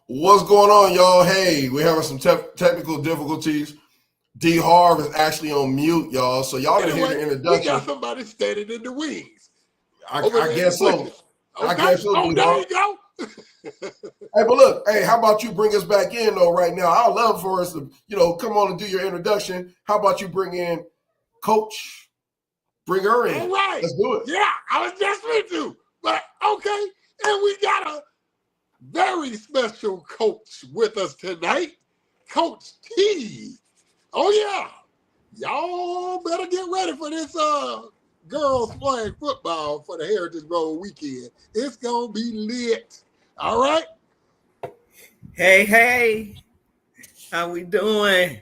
What's going on, y'all? Hey, we're having some technical difficulties. D Harv is actually on mute, y'all. So y'all didn't hear the We introduction. got somebody standing in the wings. I guess so. Okay. I guess so, Oh, there you go. Hey, but look, hey, how about you bring us back in though right now? I'd love for us to, come on and do your introduction. How about you bring in Coach? Bring her in. All right. Let's do it. Yeah, I was just with you. But okay. And we got a very special coach with us tonight, Coach T. Oh, yeah. Y'all better get ready for this girls playing football for the Heritage Road weekend. It's going to be lit. All right? Hey. How we doing?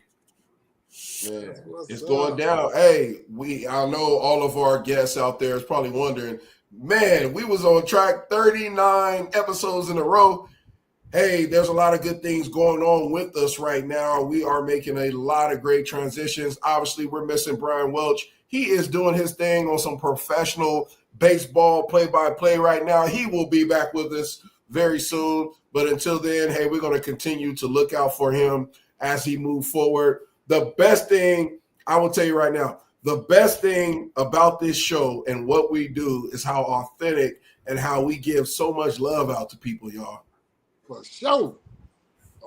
Man, it's going down. Hey, I know all of our guests out there is probably wondering, man, we was on track 39 episodes in a row. Hey, there's a lot of good things going on with us right now. We are making a lot of great transitions. Obviously, we're missing Bryan Welch. He is doing his thing on some professional baseball play-by-play right now. He will be back with us very soon. But until then, hey, we're going to continue to look out for him as he moves forward. The best thing, I will tell you right now, the best thing about this show and what we do is how authentic and how we give so much love out to people, y'all. For sure.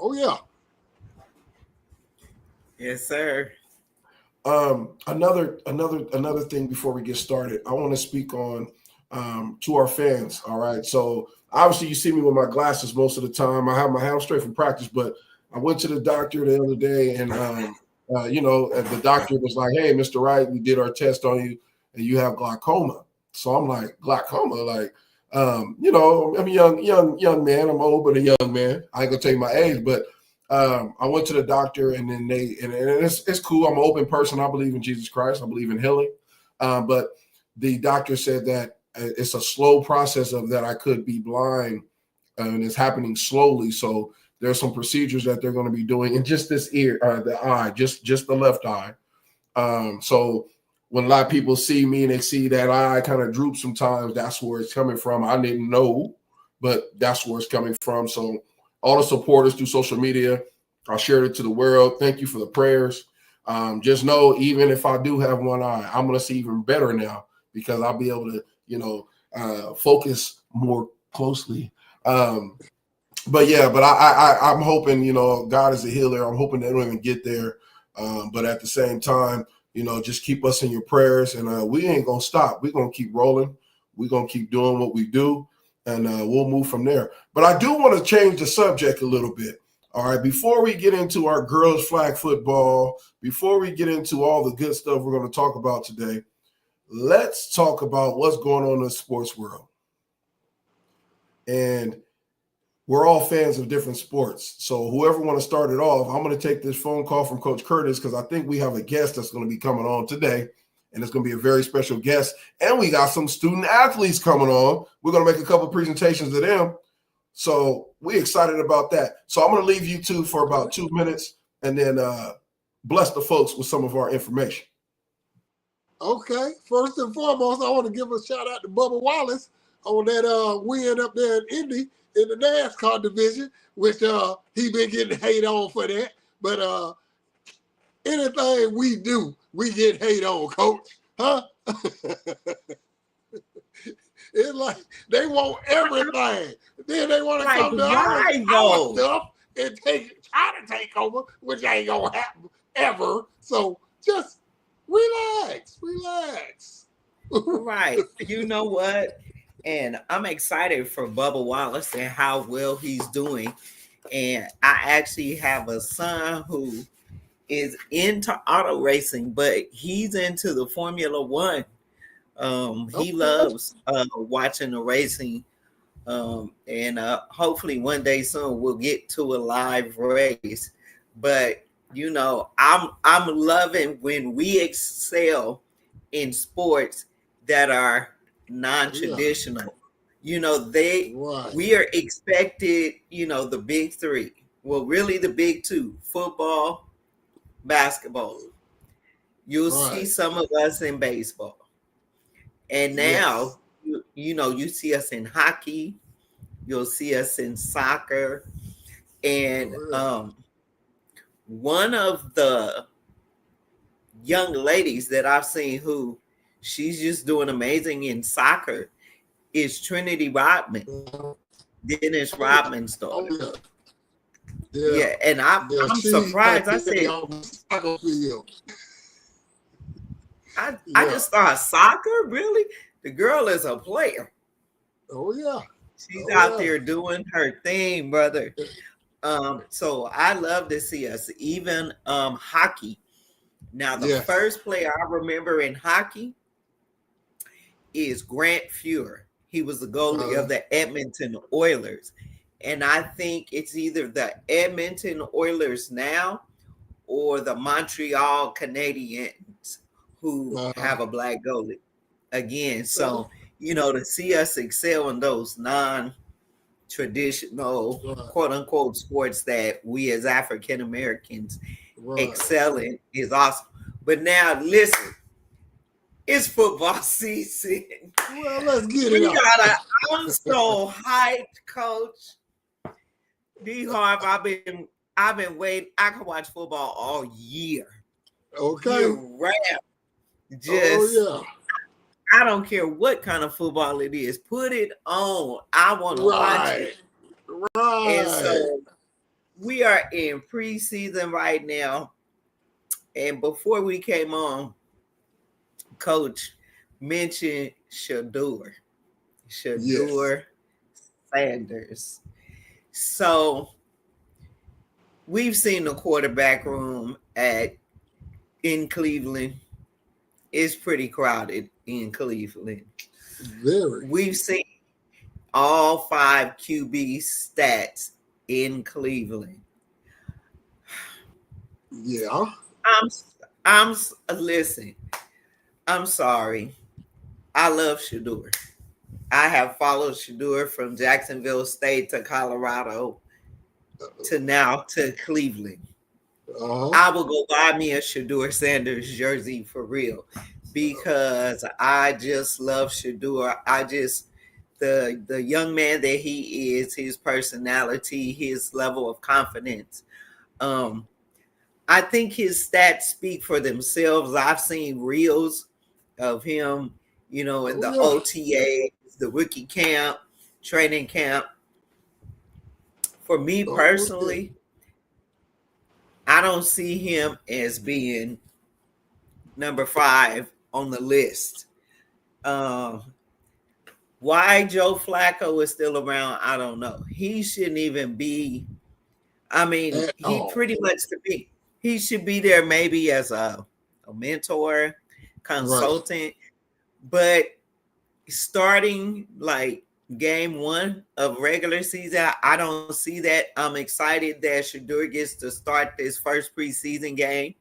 Oh, yeah. Yes, sir. Another thing before we get started, I want to speak on to our fans. All right. So obviously you see me with my glasses most of the time. I have my hand straight from practice, but I went to the doctor the other day and the doctor was like, "Hey, Mr. Wright, we did our test on you and you have glaucoma." So I'm like, glaucoma, like, I'm a young man. I'm old, but a young man. I ain't gonna tell you my age, but I went to the doctor, and then it's cool. I'm an open person. I believe in Jesus Christ. I believe in healing. But the doctor said that it's a slow process of that I could be blind, and it's happening slowly. So there's some procedures that they're going to be doing in just this ear, the eye, just the left eye. So when a lot of people see me and they see that eye kind of droop sometimes, that's where it's coming from. I didn't know, but that's where it's coming from. So all the supporters through social media, I shared it to the world. Thank you for the prayers. Just know, even if I do have one eye, I'm going to see even better now because I'll be able to, focus more closely. But I'm hoping, God is a healer. I'm hoping they don't even get there. But at the same time, just keep us in your prayers, and we ain't going to stop. We're going to keep rolling. We're going to keep doing what we do, and we'll move from there. But I do want to change the subject a little bit. All right, before we get into our girls flag football, before we get into all the good stuff we're going to talk about today, let's talk about what's going on in the sports world. And we're all fans of different sports. So whoever want to start it off, I'm going to take this phone call from Coach Curtis because I think we have a guest that's going to be coming on today, and it's going to be a very special guest. And we got some student athletes coming on. We're going to make a couple of presentations to them. So we're excited about that. So I'm going to leave you two for about 2 minutes and then bless the folks with some of our information. Okay. First and foremost, I want to give a shout out to Bubba Wallace on that win up there in Indy in the NASCAR division, which he been getting hate on for that. But anything we do, we get hate on, Coach. Huh? It's like they want everything. Then they want to come to our stuff and try to take over, which ain't gonna happen ever. So just relax. Right. You know what? And I'm excited for Bubba Wallace and how well he's doing. And I actually have a son who is into auto racing, but he's into the Formula One. He loves watching the racing. And hopefully one day soon we'll get to a live race. But I'm loving when we excel in sports that are non-traditional. We are expected, the big three. Well, really the big two: football, basketball. You'll see some of us in baseball. And now you see us in hockey, you'll see us in soccer, And one of the young ladies that I've seen who she's just doing amazing in soccer is Trinity Rodman, Dennis Rodman's daughter. Oh, yeah. Yeah, and I'm surprised. I said, soccer field. I just thought soccer, really? The girl is a player. Oh yeah. She's out there doing her thing, brother. So I love to see us. Even hockey. Now, the first player I remember in hockey is Grant Fuhr. He was the goalie of the Edmonton Oilers. And I think it's either the Edmonton Oilers now or the Montreal Canadiens who have a black goalie again. So, to see us excel in those non-traditional, quote unquote, sports that we as African Americans excel in is awesome. But now, listen, it's football season. Well, let's get it. I'm so hyped, Coach. D Harv, I've been waiting. I can watch football all year. Okay. Year-round. I don't care what kind of football it is. Put it on. I want to watch it. Right. And so we are in preseason right now. And before we came on, Coach mentioned Shedeur Sanders. So we've seen the quarterback room in Cleveland. It's pretty crowded in Cleveland. Very. We've seen all 5 QB stats in Cleveland. Yeah. Listen. I'm sorry. I love Shedeur. I have followed Shedeur from Jacksonville State to Colorado to now to Cleveland. I will go buy me a Shedeur Sanders jersey for real because I just love Shedeur. The young man that he is, his personality, his level of confidence. I think his stats speak for themselves. I've seen reels of him, in the OTA, the rookie camp, training camp. For me personally, I don't see him as being number 5 on the list. Why Joe Flacco is still around, I don't know. He shouldn't even be. I mean, he should be there maybe as a mentor, consultant, but starting like game 1 of regular season, I don't see that. I'm excited that Shedeur gets to start this first preseason game,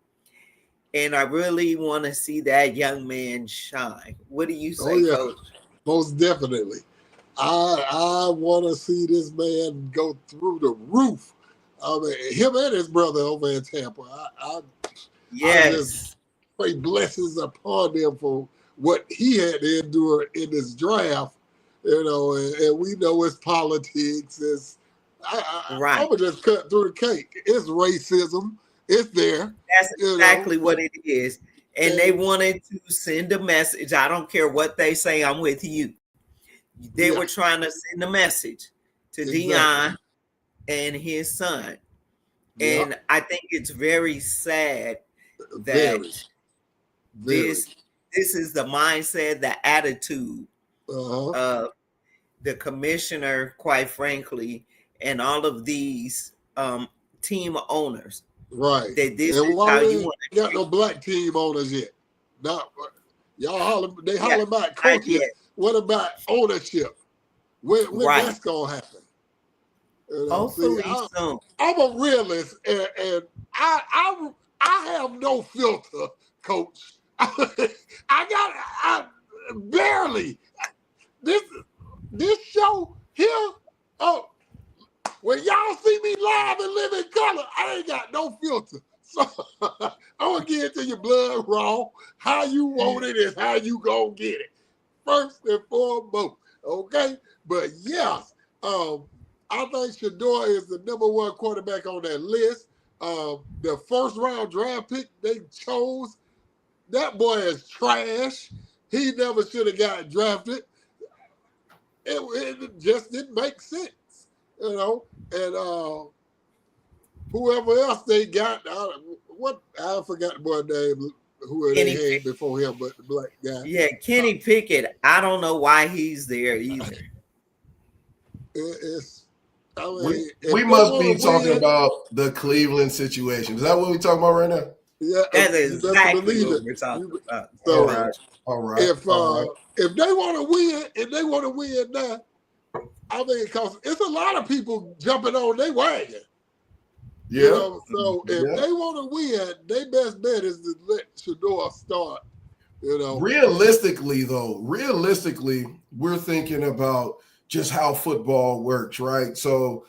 and I really want to see that young man shine. What do you say, Coach? Most definitely. I want to see this man go through the roof. I mean, him and his brother over in Tampa. I just pray blessings upon them for what he had to endure in this draft. And we know it's politics. I'm gonna just cut through the cake. It's racism. It's there. That's exactly what it is. And they wanted to send a message. I don't care what they say. I'm with you. They were trying to send a message to Deion and his son. And I think it's very sad that this is the mindset, the attitude of the commissioner, quite frankly, and all of these team owners. Right. That this is how you want to got no black team owners yet. Not y'all holler about coaches. What about ownership? When that's gonna happen? Hopefully soon. I'm a realist, and I have no filter, Coach. I barely this show here. When y'all see me live and live in color, I ain't got no filter. So I'm gonna get it to your blood raw. How you want it is how you gonna get it. First and foremost, okay? But yes, I think Shador is the #1 quarterback on that list. The first round draft pick they chose, that boy is trash. He never should have got drafted. It just didn't make sense, you know. And whoever else they got, I forgot the boy's name. Who they had before him, but the black guy. Yeah, Kenny Pickett. I don't know why he's there either. We must be talking about the Cleveland situation. Is that what we're talking about right now? Yeah, that is exactly what we're talking about. So, all right. If they want to win, now, I mean, because it's a lot of people jumping on their wagon. Yeah. You know, so if they want to win, their best bet is to let Shador start. You know, realistically, we're thinking about just how football works, right? So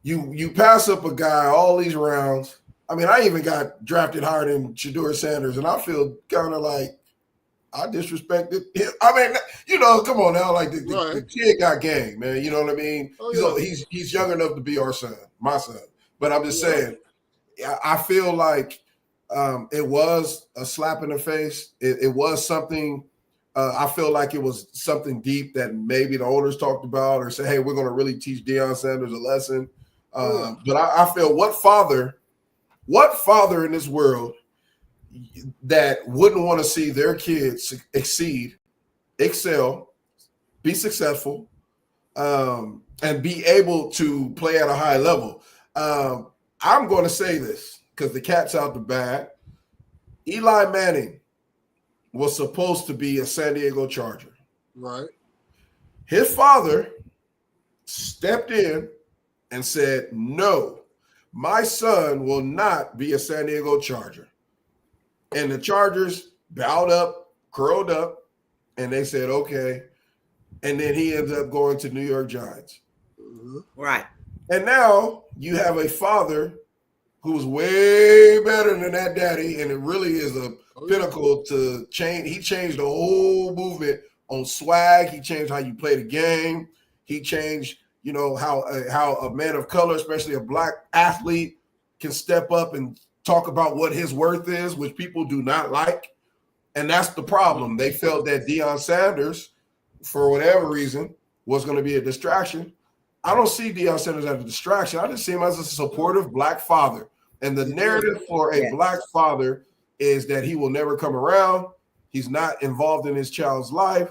you pass up a guy all these rounds. I mean, I even got drafted higher than Shador Sanders, and I feel kind of like I disrespected him. I mean, you know, come on now, like the kid got game, man. You know what I mean? Oh, yeah. He's young enough to be our son, my son. But I'm just saying, I feel like it was a slap in the face. It was something. I feel like it was something deep that maybe the owners talked about or say, hey, we're going to really teach Deion Sanders a lesson. But I feel what father in this world that wouldn't want to see their kids exceed, excel, be successful, and be able to play at a high level. I'm going to say this because the cat's out the bag. Eli Manning was supposed to be a San Diego Charger. Right. His father stepped in and said, no, my son will not be a San Diego Charger. And the Chargers bowed up, curled up, and they said, okay. And then he ends up going to New York Giants. Right. And now you have a father who's way better than that daddy, and it really is a pinnacle to change. He changed the whole movement on swag. He changed how you play the game. He changed, you know, how a man of color, especially a black athlete, can step up and talk about what his worth is, which people do not like. And that's the problem. They felt that Deion Sanders, for whatever reason, was going to be a distraction. I don't see Deion Sanders as a distraction. I just see him as a supportive black father. And the narrative for a black father is that he will never come around. He's not involved in his child's life.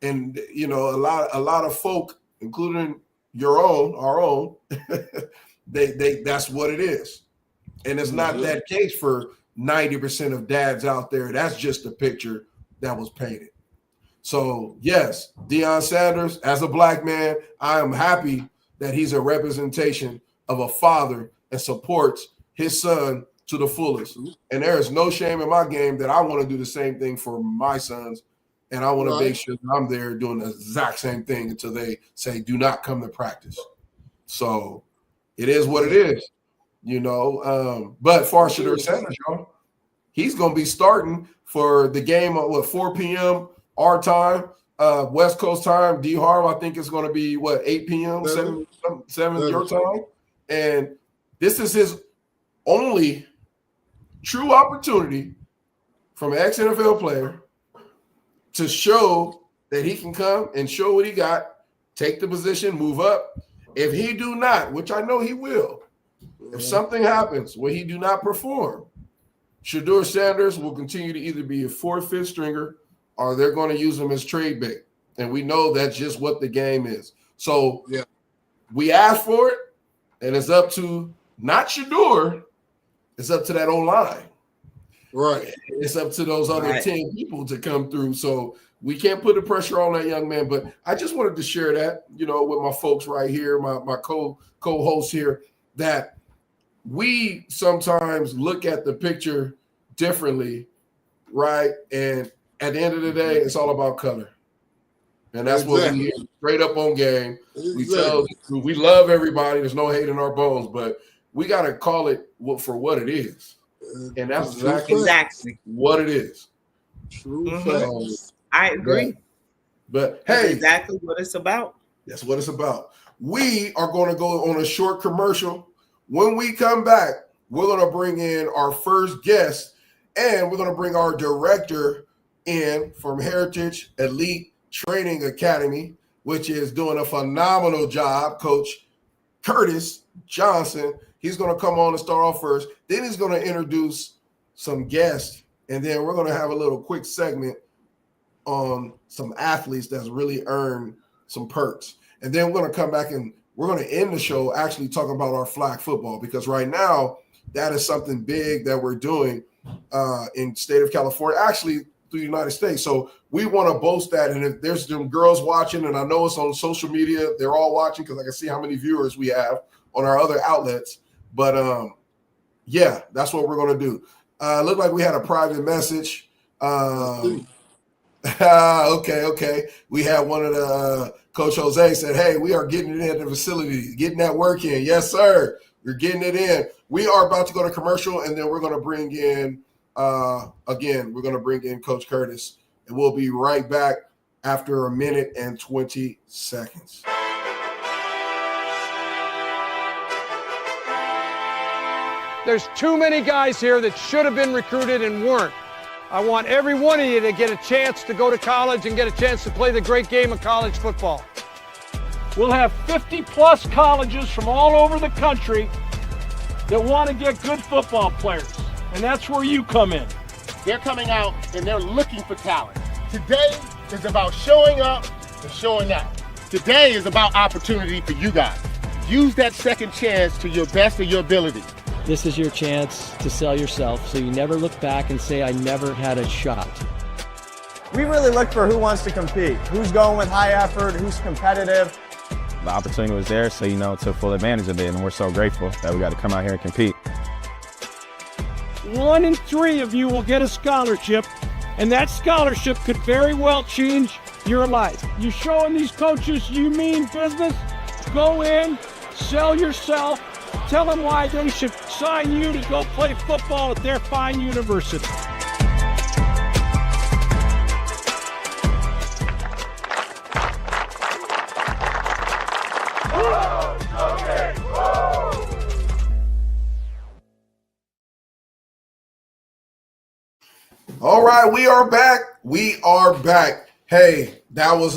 And, you know, a lot of folk, including our own, they that's what it is. And it's not that case for 90% of dads out there. That's just a picture that was painted. So, yes, Deion Sanders, as a black man, I am happy that he's a representation of a father and supports his son to the fullest. And there is no shame in my game that I want to do the same thing for my sons. And I want to make sure that I'm there doing the exact same thing until they say, do not come to practice. So it is what it is, you know. But for Shador Sanders, y'all, he's going to be starting for the game at 4 p.m. our time, West Coast time. D Harv, I think it's going to be 8 p.m. 7 your time. And this is his only true opportunity from an ex-NFL player to show that he can come and show what he got, take the position, move up. If he do not, which I know he will, if something happens where he do not perform, Shador Sanders will continue to either be a 4th, 5th stringer, or they're going to use him as trade bait. And we know that's just what the game is. So we asked for it, and it's up to not Shador, it's up to that O-line. Right. It's up to those other 10 people to come through. So we can't put the pressure on that young man. But I just wanted to share that, you know, with my folks right here, my co-host here, that we sometimes look at the picture differently, right? And at the end of the day, it's all about color. And that's what we hear straight up on game. We love everybody. There's no hate in our bones, but we got to call it for what it is. And that's exactly what it is. True. I agree. But that's hey, exactly what it's about. That's what it's about. We are going to go on a short commercial. When we come back, we're going to bring in our first guest, and we're going to bring our director in from Heritage Elite Training Academy, which is doing a phenomenal job, Coach Curtis Johnson. He's going to come on and start off first. Then he's going to introduce some guests, and then we're going to have a little quick segment on some athletes that's really earned some perks. And then we're going to come back and we're going to end the show actually talking about our flag football, because right now that is something big that we're doing in the state of California, actually through the United States. So we want to boast that. And if there's some girls watching, and I know it's on social media, they're all watching because I can see how many viewers we have on our other outlets. But yeah, that's what we're going to do. Looked like we had a private message. Okay. We had one of the Coach Jose said, hey, we are getting it in the facility, getting that work in. Yes, sir. We're getting it in. We are about to go to commercial, and then we're going to bring in, we're going to bring in Coach Curtis, and we'll be right back after a minute and 20 seconds. There's too many guys here that should have been recruited and weren't. I want every one of you to get a chance to go to college and get a chance to play the great game of college football. We'll have 50-plus colleges from all over the country that want to get good football players, and that's where you come in. They're coming out and they're looking for talent. Today is about showing up and showing out. Today is about opportunity for you guys. Use that second chance to your best of your ability. This is your chance to sell yourself, so you never look back and say, I never had a shot. We really look for who wants to compete, who's going with high effort, who's competitive. The opportunity was there, so, took full advantage of it, and we're so grateful that we got to come out here and compete. 1 in 3 of you will get a scholarship, and that scholarship could very well change your life. You showing these coaches you mean business, go in, sell yourself, tell them why they should sign you to go play football at their fine university. All right, we are back. We are back. Hey, that was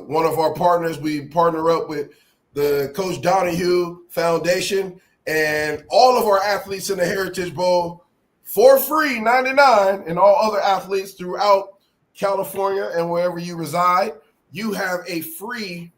one of our partners. We partner up with the Coach Donahue Foundation, and all of our athletes in the Heritage Bowl for free, 99, and all other athletes throughout California and wherever you reside, you have a free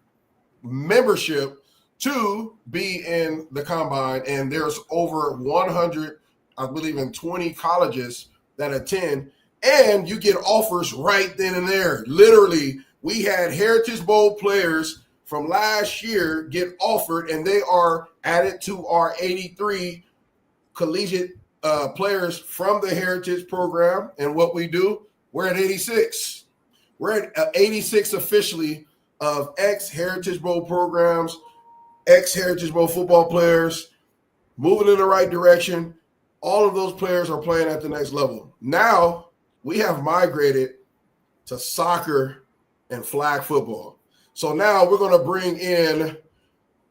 membership to be in the combine. And there's over 100, I believe, in 20 colleges that attend, and you get offers right then and there. Literally, we had Heritage Bowl players from last year get offered, and they are added to our 83 collegiate players from the Heritage program. And what we do, we're at 86. We're at 86 officially of ex-Heritage Bowl programs, ex-Heritage Bowl football players, moving in the right direction. All of those players are playing at the next level. Now we have migrated to soccer and flag football. So now we're going to bring in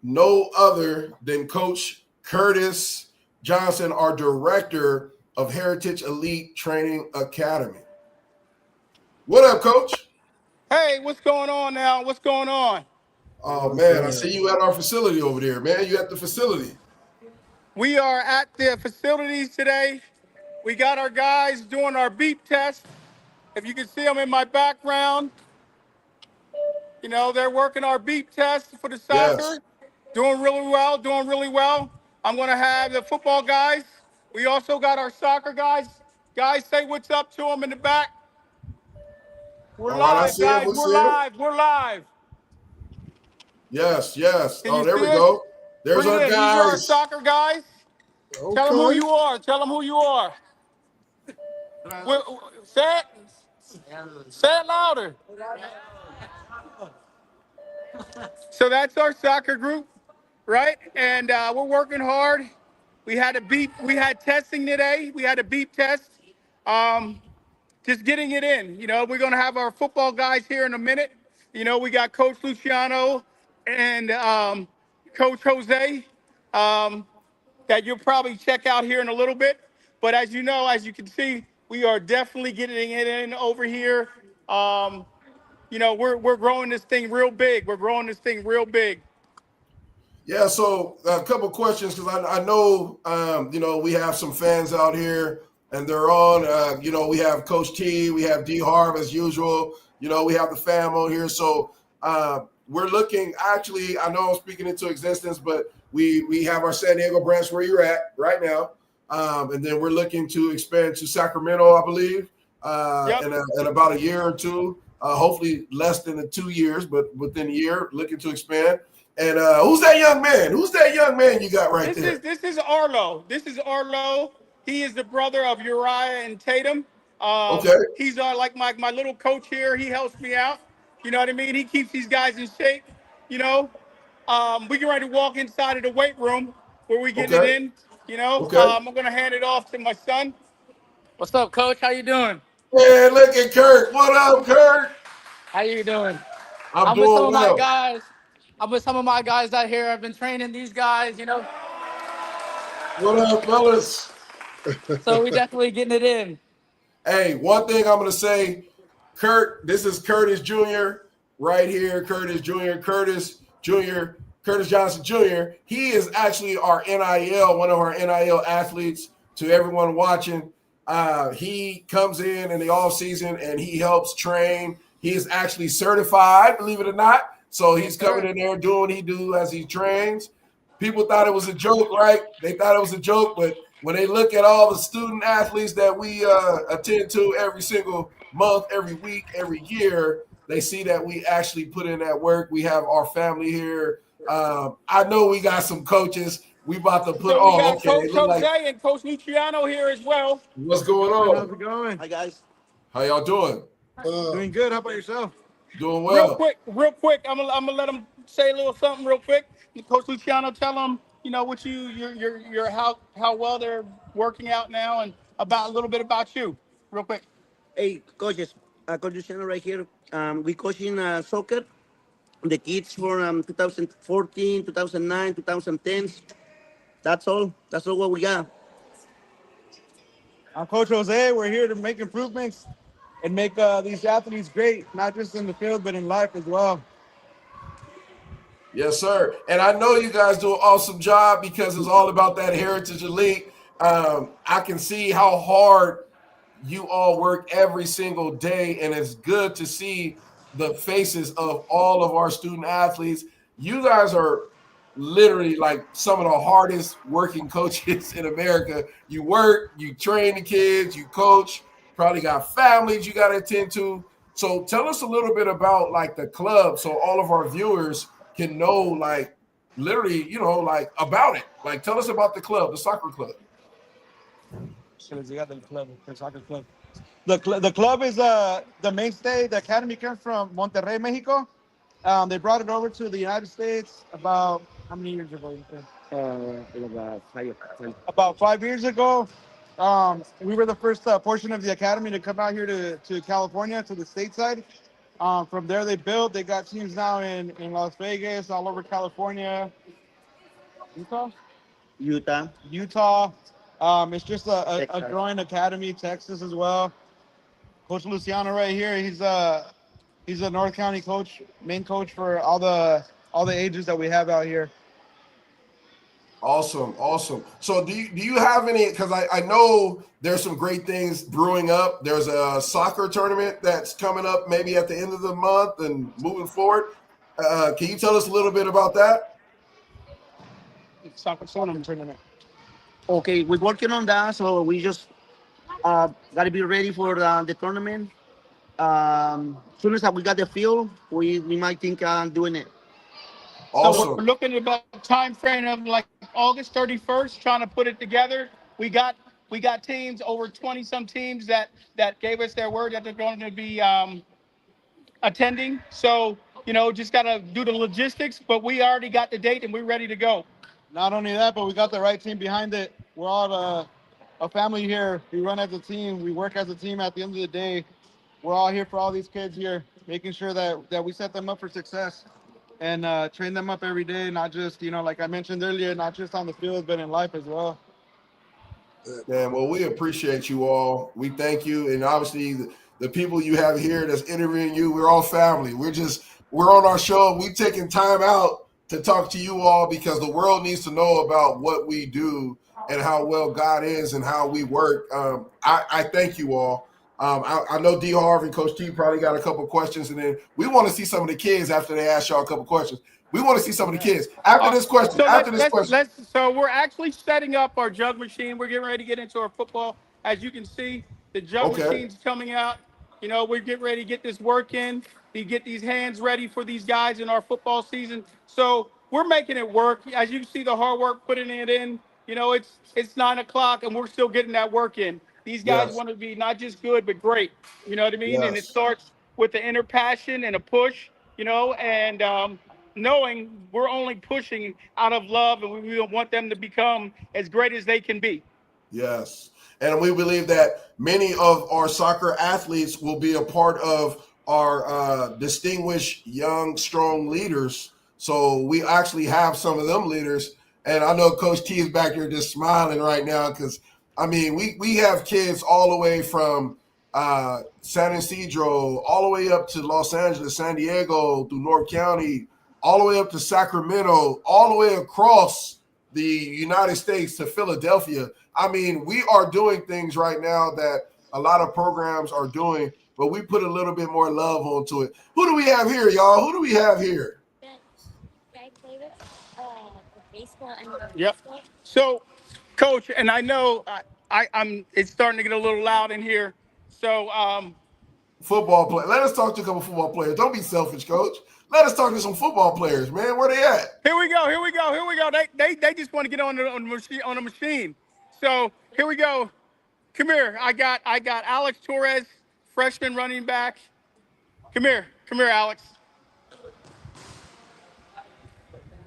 no other than Coach Curtis Johnson, our director of Heritage Elite Training Academy. What up, Coach? Hey, what's going on now? What's going on? Oh, man, I see you at our facility over there, man. You at the facility. We are at the facilities today. We got our guys doing our beep test. If you can see them in my background, they're working our beep test for the soccer. Yes. Doing really well. I'm going to have the football guys. We also got our soccer guys. Guys, say what's up to them in the back. We're live, guys. We're live. Yes. Oh, there we it? go. There's our guys. These are our soccer guys. Okay. Tell them who you are. Say it louder. So that's our soccer group, right? And we're working hard. We had testing today. We had a beep test. Just getting it in. We're going to have our football guys here in a minute. We got Coach Luciano and Coach Jose, that you'll probably check out here in a little bit. But as you know, as you can see, we are definitely getting it in over here. We're growing this thing real big. We're growing this thing real big. Yeah, so a couple questions because I know we have some fans out here and they're on. We have Coach T, we have D Harv as usual. We have the fam on here. So we're looking. Actually, I know I'm speaking into existence, but we have our San Diego branch where you're at right now, and then we're looking to expand to Sacramento, I believe, in about a year or two. Hopefully less than the 2 years, but within a year, looking to expand. And who's that young man? Who's that young man you got right there? This is Arlo. This is Arlo. He is the brother of Uriah and Tatum. Okay. He's like my little coach here. He helps me out. You know what I mean? He keeps these guys in shape. We get ready to walk inside of the weight room where we getting it in. Okay. I'm gonna hand it off to my son. What's up, Coach? How you doing? Man, look at Kurt. What up, Kurt? How you doing? I'm doing with some well. of my guys. I'm with some of my guys out here. I've been training these guys, What up, fellas? So we definitely getting it in. Hey, one thing I'm going to say, Kurt, this is Curtis Jr. right here. Curtis Jr. Curtis Johnson Jr. He is actually our NIL, one of our NIL athletes. To everyone watching, he comes in the off season and he helps train. He is actually certified, believe it or not. So he's coming in there doing what he do as he trains. People thought it was a joke, right? They thought it was a joke, but when they look at all the student athletes that we attend to every single month, every week, every year, they see that we actually put in that work. We have our family here. I know we got some coaches. We about to put So we got okay. Coach Jose and Coach Luciano here as well. What's going on? How's it going? Hi, guys. How y'all doing? Doing good. How about yourself? Doing well. Real quick. I'm gonna let him say a little something real quick. Coach Luciano, tell him, what your how well they're working out now, and a little bit about you, real quick. Hey, coaches. Coach Luciano right here. We coaching soccer. The kids for 2014, 2009, 2010. That's all. That's all what we got. I'm Coach Jose. We're here to make improvements and make these athletes great, not just in the field, but in life as well. Yes, sir. And I know you guys do an awesome job because it's all about that Heritage Elite. I can see how hard you all work every single day, and it's good to see the faces of all of our student athletes. You guys are literally like some of the hardest working coaches in America. You work, you train the kids, you coach, probably got families you got to attend to. So tell us a little bit about like the club so all of our viewers can know like literally, about it. Like tell us about the club, the soccer club. The club is the mainstay. The academy comes from Monterrey, Mexico. They brought it over to the United States about how many years ago? About 5 years ago. We were the first portion of the academy to come out here to California, to the stateside. From there, they got teams now in Las Vegas, all over California, Utah. It's just a growing academy, Texas as well. Coach Luciano right here, he's a North County coach, main coach for all the ages that we have out here. Awesome. So do you have any, because I know there's some great things brewing up. There's a soccer tournament that's coming up maybe at the end of the month and moving forward. Can you tell us a little bit about that? Soccer tournament. Okay, we're working on that, so we just got to be ready for the tournament. As soon as we got the field, we might think doing it. Awesome. So we're looking at about a time frame of like August 31st, trying to put it together. We got teams, over 20 some teams that gave us their word that they're going to be attending. So, just got to do the logistics, but we already got the date and we're ready to go. Not only that, but we got the right team behind it. We're all a family here. We run as a team. We work as a team at the end of the day. We're all here for all these kids here, making sure that we set them up for success. and train them up every day, not just, like I mentioned earlier, not just on the field, but in life as well. Man, well, we appreciate you all. We thank you. And obviously the people you have here that's interviewing you, we're all family. We're on our show. We're taking time out to talk to you all because the world needs to know about what we do and how well God is and how we work. I thank you all. I know D. Harv and Coach T probably got a couple questions, and then we want to see some of the kids after they ask y'all a couple questions. We want to see some of the kids after this question. So we're actually setting up our jug machine. We're getting ready to get into our football. As you can see, the jug machine's coming out. We're getting ready to get this work in, to get these hands ready for these guys in our football season. So we're making it work. As you can see, the hard work putting it in. It's 9 o'clock, and we're still getting that work in. These guys want to be not just good, but great. You know what I mean? Yes. And it starts with the inner passion and a push, and knowing we're only pushing out of love, and we want them to become as great as they can be. Yes. And we believe that many of our soccer athletes will be a part of our distinguished young, strong leaders. So we actually have some of them leaders. And I know Coach T is back here just smiling right now because, I mean, we have kids all the way from San Isidro, all the way up to Los Angeles, San Diego, through North County, all the way up to Sacramento, all the way across the United States to Philadelphia. I mean, we are doing things right now that a lot of programs are doing, but we put a little bit more love onto it. Who do we have here, y'all? Who do we have here? Yep. So, Coach, and I know I'm. It's starting to get a little loud in here. So, football player. Let us talk to a couple football players. Don't be selfish, Coach. Let us talk to some football players, man. Where they at? Here we go. They just want to get on the machine. So here we go. Come here. I got Alex Torres, freshman running back. Come here, Alex.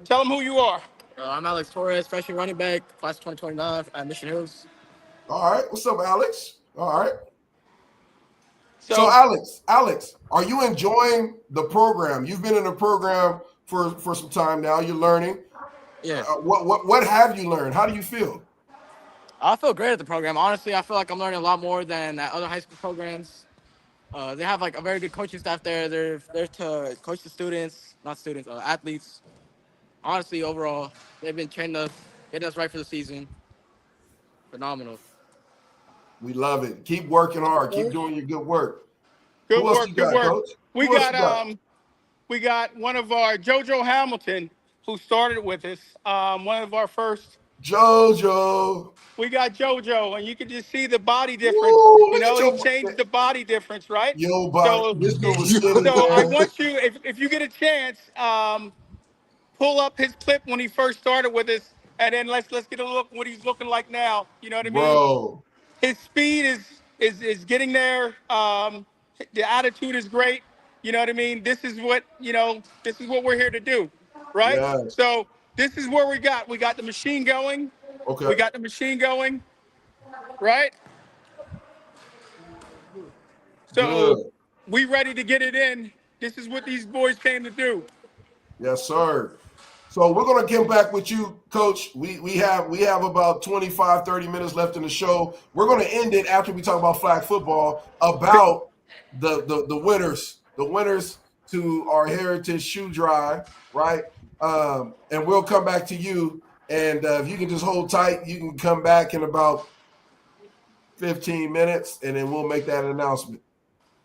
Tell them who you are. I'm Alex Torres, freshman running back, class 2029 at Mission Hills. All right. What's up, Alex? All right. So Alex, are you enjoying the program? You've been in the program for some time now. You're learning. Yeah. What have you learned? How do you feel? I feel great at the program. Honestly, I feel like I'm learning a lot more than at other high school programs. They have like a very good coaching staff there. They're there to coach the students, athletes. Honestly, overall, they've been training us, getting us right for the season. Phenomenal. We love it. Keep working hard. Keep doing your good work. Good Who else work. you Good got, work. Coach? We got one of our JoJo Hamilton who started with us. One of our first. JoJo. We got JoJo, and you can just see the body difference. Ooh, He changed the body difference, right? Yo, body. This dude was skinny. So I want you, if you get a chance, pull up his clip when he first started with us, and then let's get a look what he's looking like now. You know what I mean? Bro. His speed is getting there. The attitude is great. You know what I mean? This is what we're here to do, right? Yes. So this is where we got the machine going. Okay. We got the machine going, right? So we ready to get it in. This is what these boys came to do. Yes, sir. So we're going to get back with you, Coach. We have about 25, 30 minutes left in the show. We're going to end it after we talk about flag football, about the winners to our Heritage Shoe Drive, right? And we'll come back to you. And if you can just hold tight, you can come back in about 15 minutes, and then we'll make that announcement.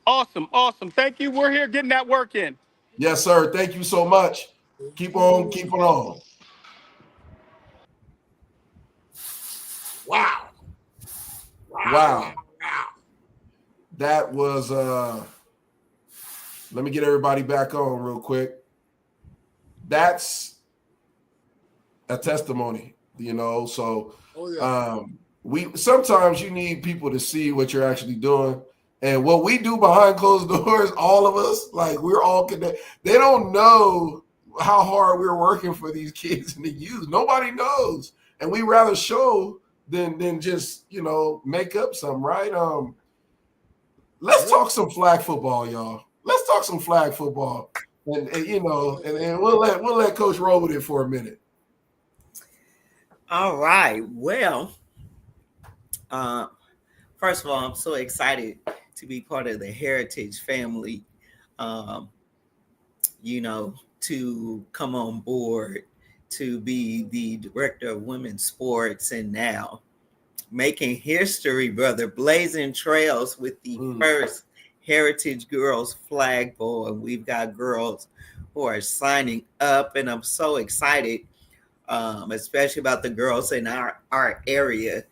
Awesome. Thank you. We're here getting that work in. Yes, sir. Thank you so much. Keep on keeping on. Wow. That was let me get everybody back on real quick. That's a testimony, so we sometimes you need people to see what you're actually doing. And what we do behind closed doors, all of us, like we're all connected. They don't know how hard we're working for these kids and the youth. Nobody knows. And we rather show than just, make up something, right? Let's talk some flag football, y'all. Let's talk some flag football. and you know, and we'll let Coach roll with it for a minute. All right. Well, first of all, I'm so excited to be part of the Heritage family. You know, to come on board to be the director of women's sports, and now making history, brother, blazing trails with the first Heritage Girls Flag Bowl. And we've got girls who are signing up, and I'm so excited, especially about the girls in our area.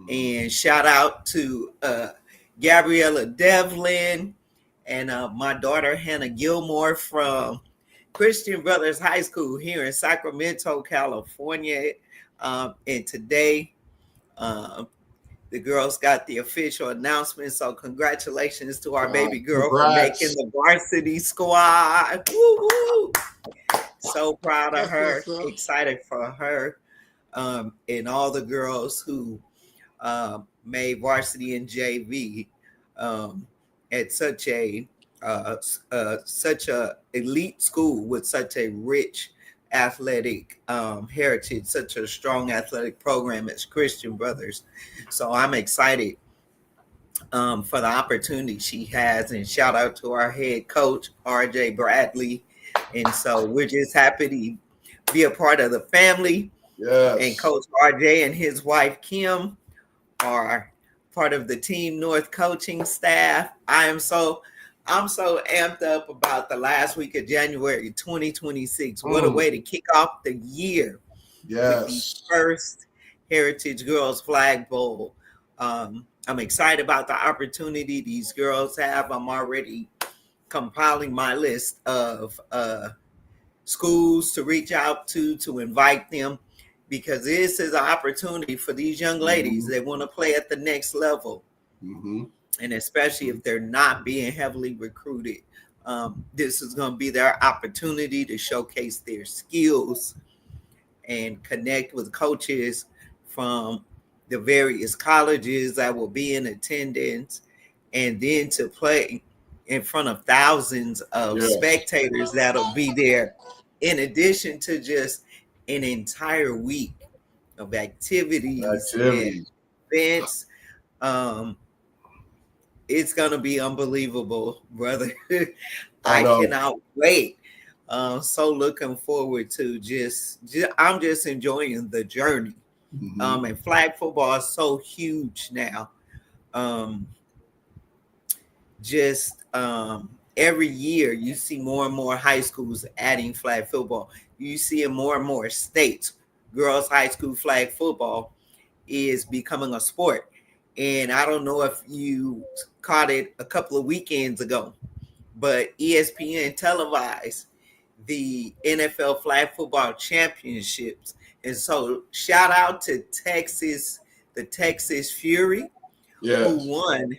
And shout out to Gabriella Devlin and my daughter Hannah Gilmore from Christian Brothers High School here in Sacramento, California. And today, the girls got the official announcement. So congratulations to our baby girl for making the varsity squad. Woo-hoo. So proud of her, excited for her, and all the girls who made varsity and JV at such a elite school with such a rich athletic heritage, such a strong athletic program as Christian Brothers. So I'm excited for the opportunity she has, and shout out to our head coach, RJ Bradley. And so we're just happy to be a part of the family. Yes. And Coach RJ and his wife, Kim, are part of the Team North coaching staff. I'm so amped up about the last week of January 2026. What a way to kick off the year. Yes. With the first Heritage Girls Flag Bowl. I'm excited about the opportunity these girls have. I'm already compiling my list of schools to reach out to invite them, because this is an opportunity for these young ladies that want to play at the next level. And especially if they're not being heavily recruited, this is going to be their opportunity to showcase their skills and connect with coaches from the various colleges that will be in attendance, and then to play in front of thousands of spectators that'll be there, in addition to just an entire week of activities. And events. It's gonna be unbelievable, brother. I cannot wait. So looking forward to I'm just enjoying the journey. And flag football is so huge now. Every year you see more and more high schools adding flag football. You see in more and more states, girls high school flag football is becoming a sport. And I don't know if you caught it a couple of weekends ago, but ESPN televised the NFL flag football championships. And so shout out to Texas, the Texas Fury, who won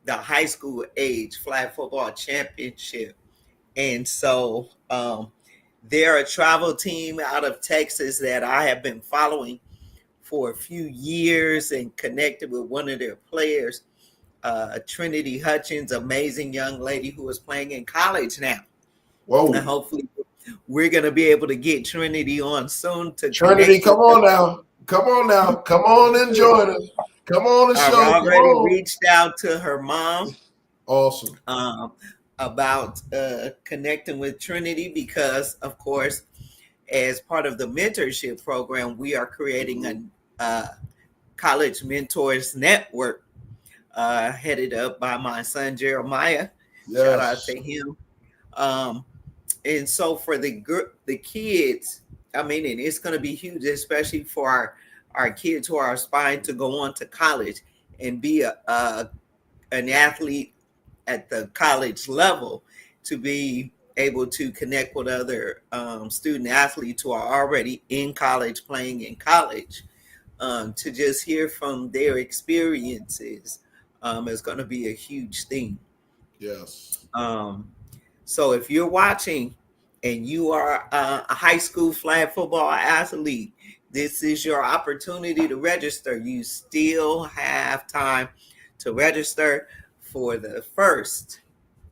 the high school age flag football championship. And so they're a travel team out of Texas that I have been following for a few years and connected with one of their players, Trinity Hutchins, amazing young lady who is playing in college now. Whoa. And hopefully we're going to be able to get Trinity on soon. To Trinity, come on now. Come on and join us. Come on and show. I've already reached out to her mom. Awesome. About connecting with Trinity, because, of course, as part of the mentorship program, we are creating a college mentors network headed up by my son Jeremiah. Shout out to him. And so for the kids, I mean, and it's going to be huge, especially for our kids who are aspiring to go on to college and be an athlete at the college level, to be able to connect with other student athletes who are already in college, playing in college, to just hear from their experiences is going to be a huge thing. Yes. So if you're watching and you are a high school flag football athlete, this is your opportunity to register. You still have time to register for the first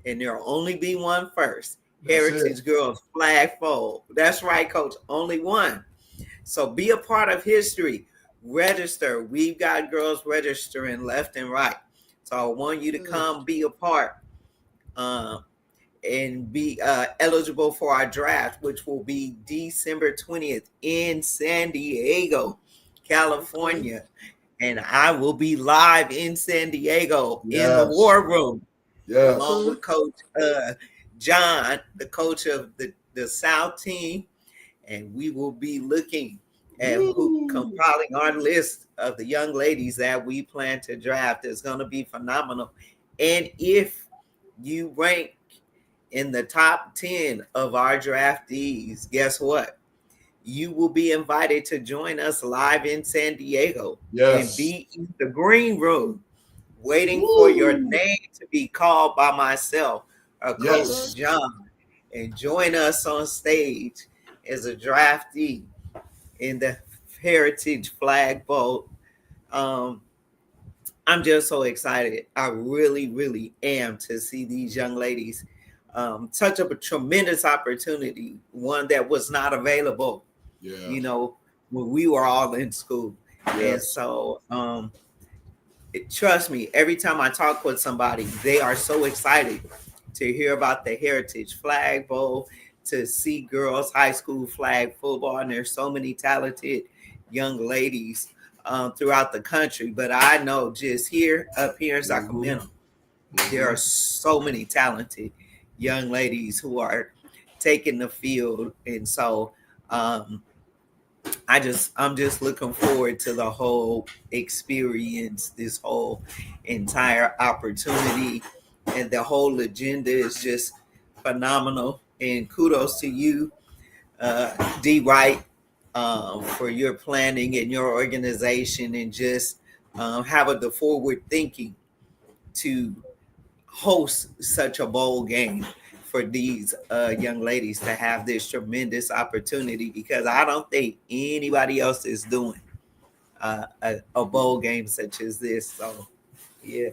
and there'll only be one first. That's Heritage Girls Flagpole. That's right, Coach. Only one. So be a part of history. Register. We've got girls registering left and right. So I want you to come be a part and be eligible for our draft, which will be December 20th in San Diego, California. And I will be live in San Diego in the War Room, along with Coach John, the coach of the South team. And we will be looking at compiling our list of the young ladies that we plan to draft. It's going to be phenomenal. And if you rank in the top 10 of our draftees, guess what? You will be invited to join us live in San Diego and be in the green room waiting for your name to be called by myself or Coach John, and join us on stage as a draftee in the Heritage Flagpole. I'm just so excited. I really, really am to see these young ladies touch up a tremendous opportunity, one that was not available, you know, when we were all in school. And so trust me, every time I talk with somebody, they are so excited to hear about the Heritage Flagpole, to see girls high school flag football. And there's so many talented young ladies throughout the country. But I know just up here in Sacramento, there are so many talented young ladies who are taking the field. And so I'm just looking forward to the whole experience, this whole entire opportunity, and the whole agenda is just phenomenal. And kudos to you, D. Wright, for your planning and your organization, and just having the forward thinking to host such a bowl game for these young ladies to have this tremendous opportunity, because I don't think anybody else is doing a bowl game such as this. So, yeah,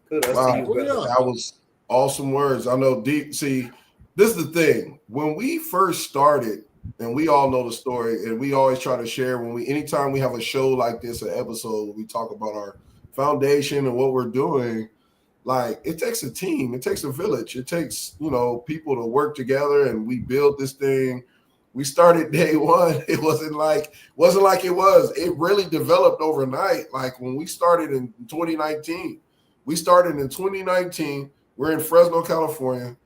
kudos to you, brother. That was awesome words. I know. See, this is the thing. When we first started, and we all know the story, and we always try to share anytime we have a show like this, an episode, we talk about our foundation and what we're doing. Like, it takes a team, it takes a village, it takes, people to work together, and we build this thing. We started day one. It wasn't like it was. It really developed overnight. Like when we started in 2019, we're in Fresno, California.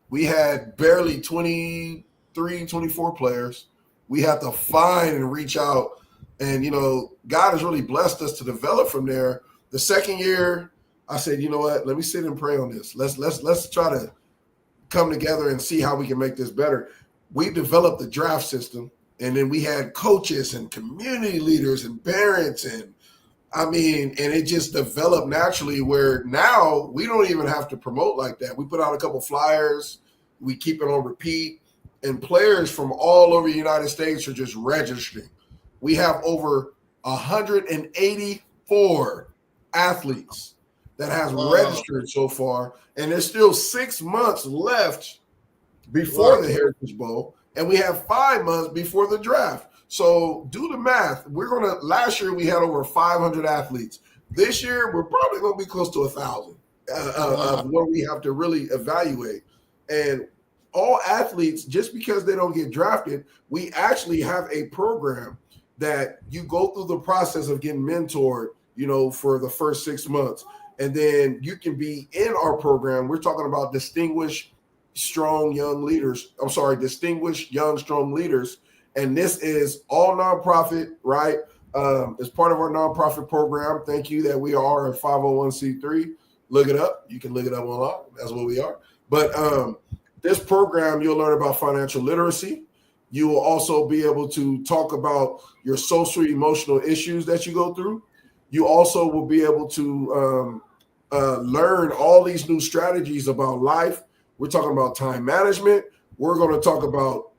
We had barely 23, 24 players. We had to find and reach out. And, God has really blessed us to develop from there. The second year, I said, you know what? Let me sit and pray on this. Let's try to come together and see how we can make this better. We developed the draft system, and then we had coaches and community leaders and parents, and it just developed naturally, where now we don't even have to promote like that. We put out a couple flyers, we keep it on repeat, and players from all over the United States are just registering. We have over 184 athletes that has registered so far, and there's still 6 months left before the Heritage Bowl, and we have 5 months before the draft. So do the math. Last year we had over 500 athletes. This year we're probably going to be close to 1,000 of what we have to really evaluate. And all athletes, just because they don't get drafted, we actually have a program that you go through the process of getting mentored, for the first 6 months. And then you can be in our program. We're talking about distinguished young, strong leaders. And this is all nonprofit, right? It's part of our nonprofit program. Thank you that we are a 501c3. Look it up. You can look it up online. That's what we are. But this program, you'll learn about financial literacy. You will also be able to talk about your social, emotional issues that you go through. You also will be able to learn all these new strategies about life. We're talking about time management. We're going to talk about,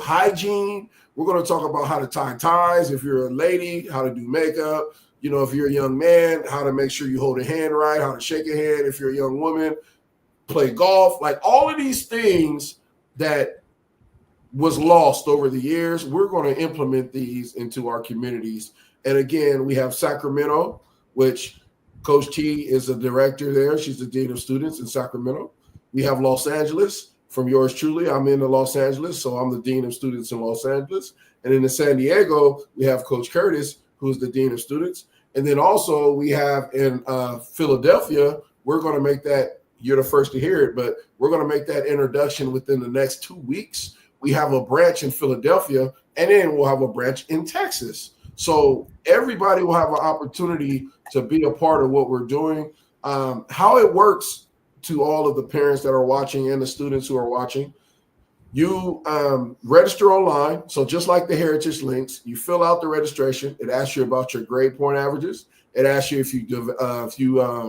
hygiene. We're going to talk about how to tie ties if you're a lady, how to do makeup. If you're a young man, how to make sure you hold a hand right, how to shake a hand if you're a young woman. play golf, like all of these things that was lost over the years. We're going to implement these into our communities. And again, we have Sacramento, which Coach T is a director there. She's the dean of students in Sacramento. We have Los Angeles from yours truly. I'm in Los Angeles, so I'm the dean of students in Los Angeles. And in San Diego, we have Coach Curtis, who's the dean of students. And then also we have in Philadelphia, we're going to make that, you're the first to hear it, but we're going to make that introduction within the next 2 weeks. We have a branch in Philadelphia, and then we'll have a branch in Texas. So everybody will have an opportunity to be a part of what we're doing. How it works to all of the parents that are watching and the students who are watching, you register online. So just like the Heritage links, you fill out the registration. It asks you about your grade point averages. It asks you if you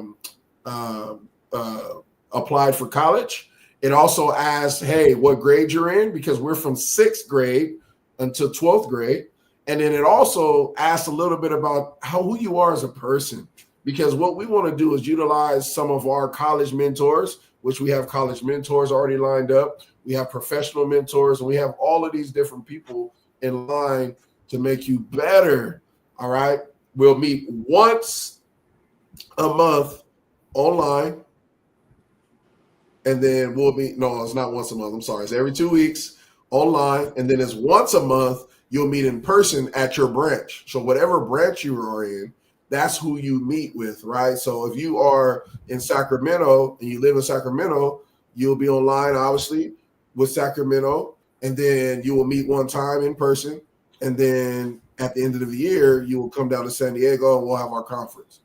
applied for college. It also asks, hey, what grade you're in, because we're from 6th grade until 12th grade. And then it also asks a little bit about who you are as a person, because what we want to do is utilize some of our college mentors, which we have college mentors already lined up. We have professional mentors, and we have all of these different people in line to make you better. All right. We'll meet once a month online. And then we'll meet, no, it's not once a month. I'm sorry. It's every 2 weeks online. And then it's once a month, you'll meet in person at your branch. So whatever branch you are in, that's who you meet with, right? So if you are in Sacramento and you live in Sacramento, you'll be online, obviously, with Sacramento. And then you will meet one time in person. And then at the end of the year, you will come down to San Diego and we'll have our conference.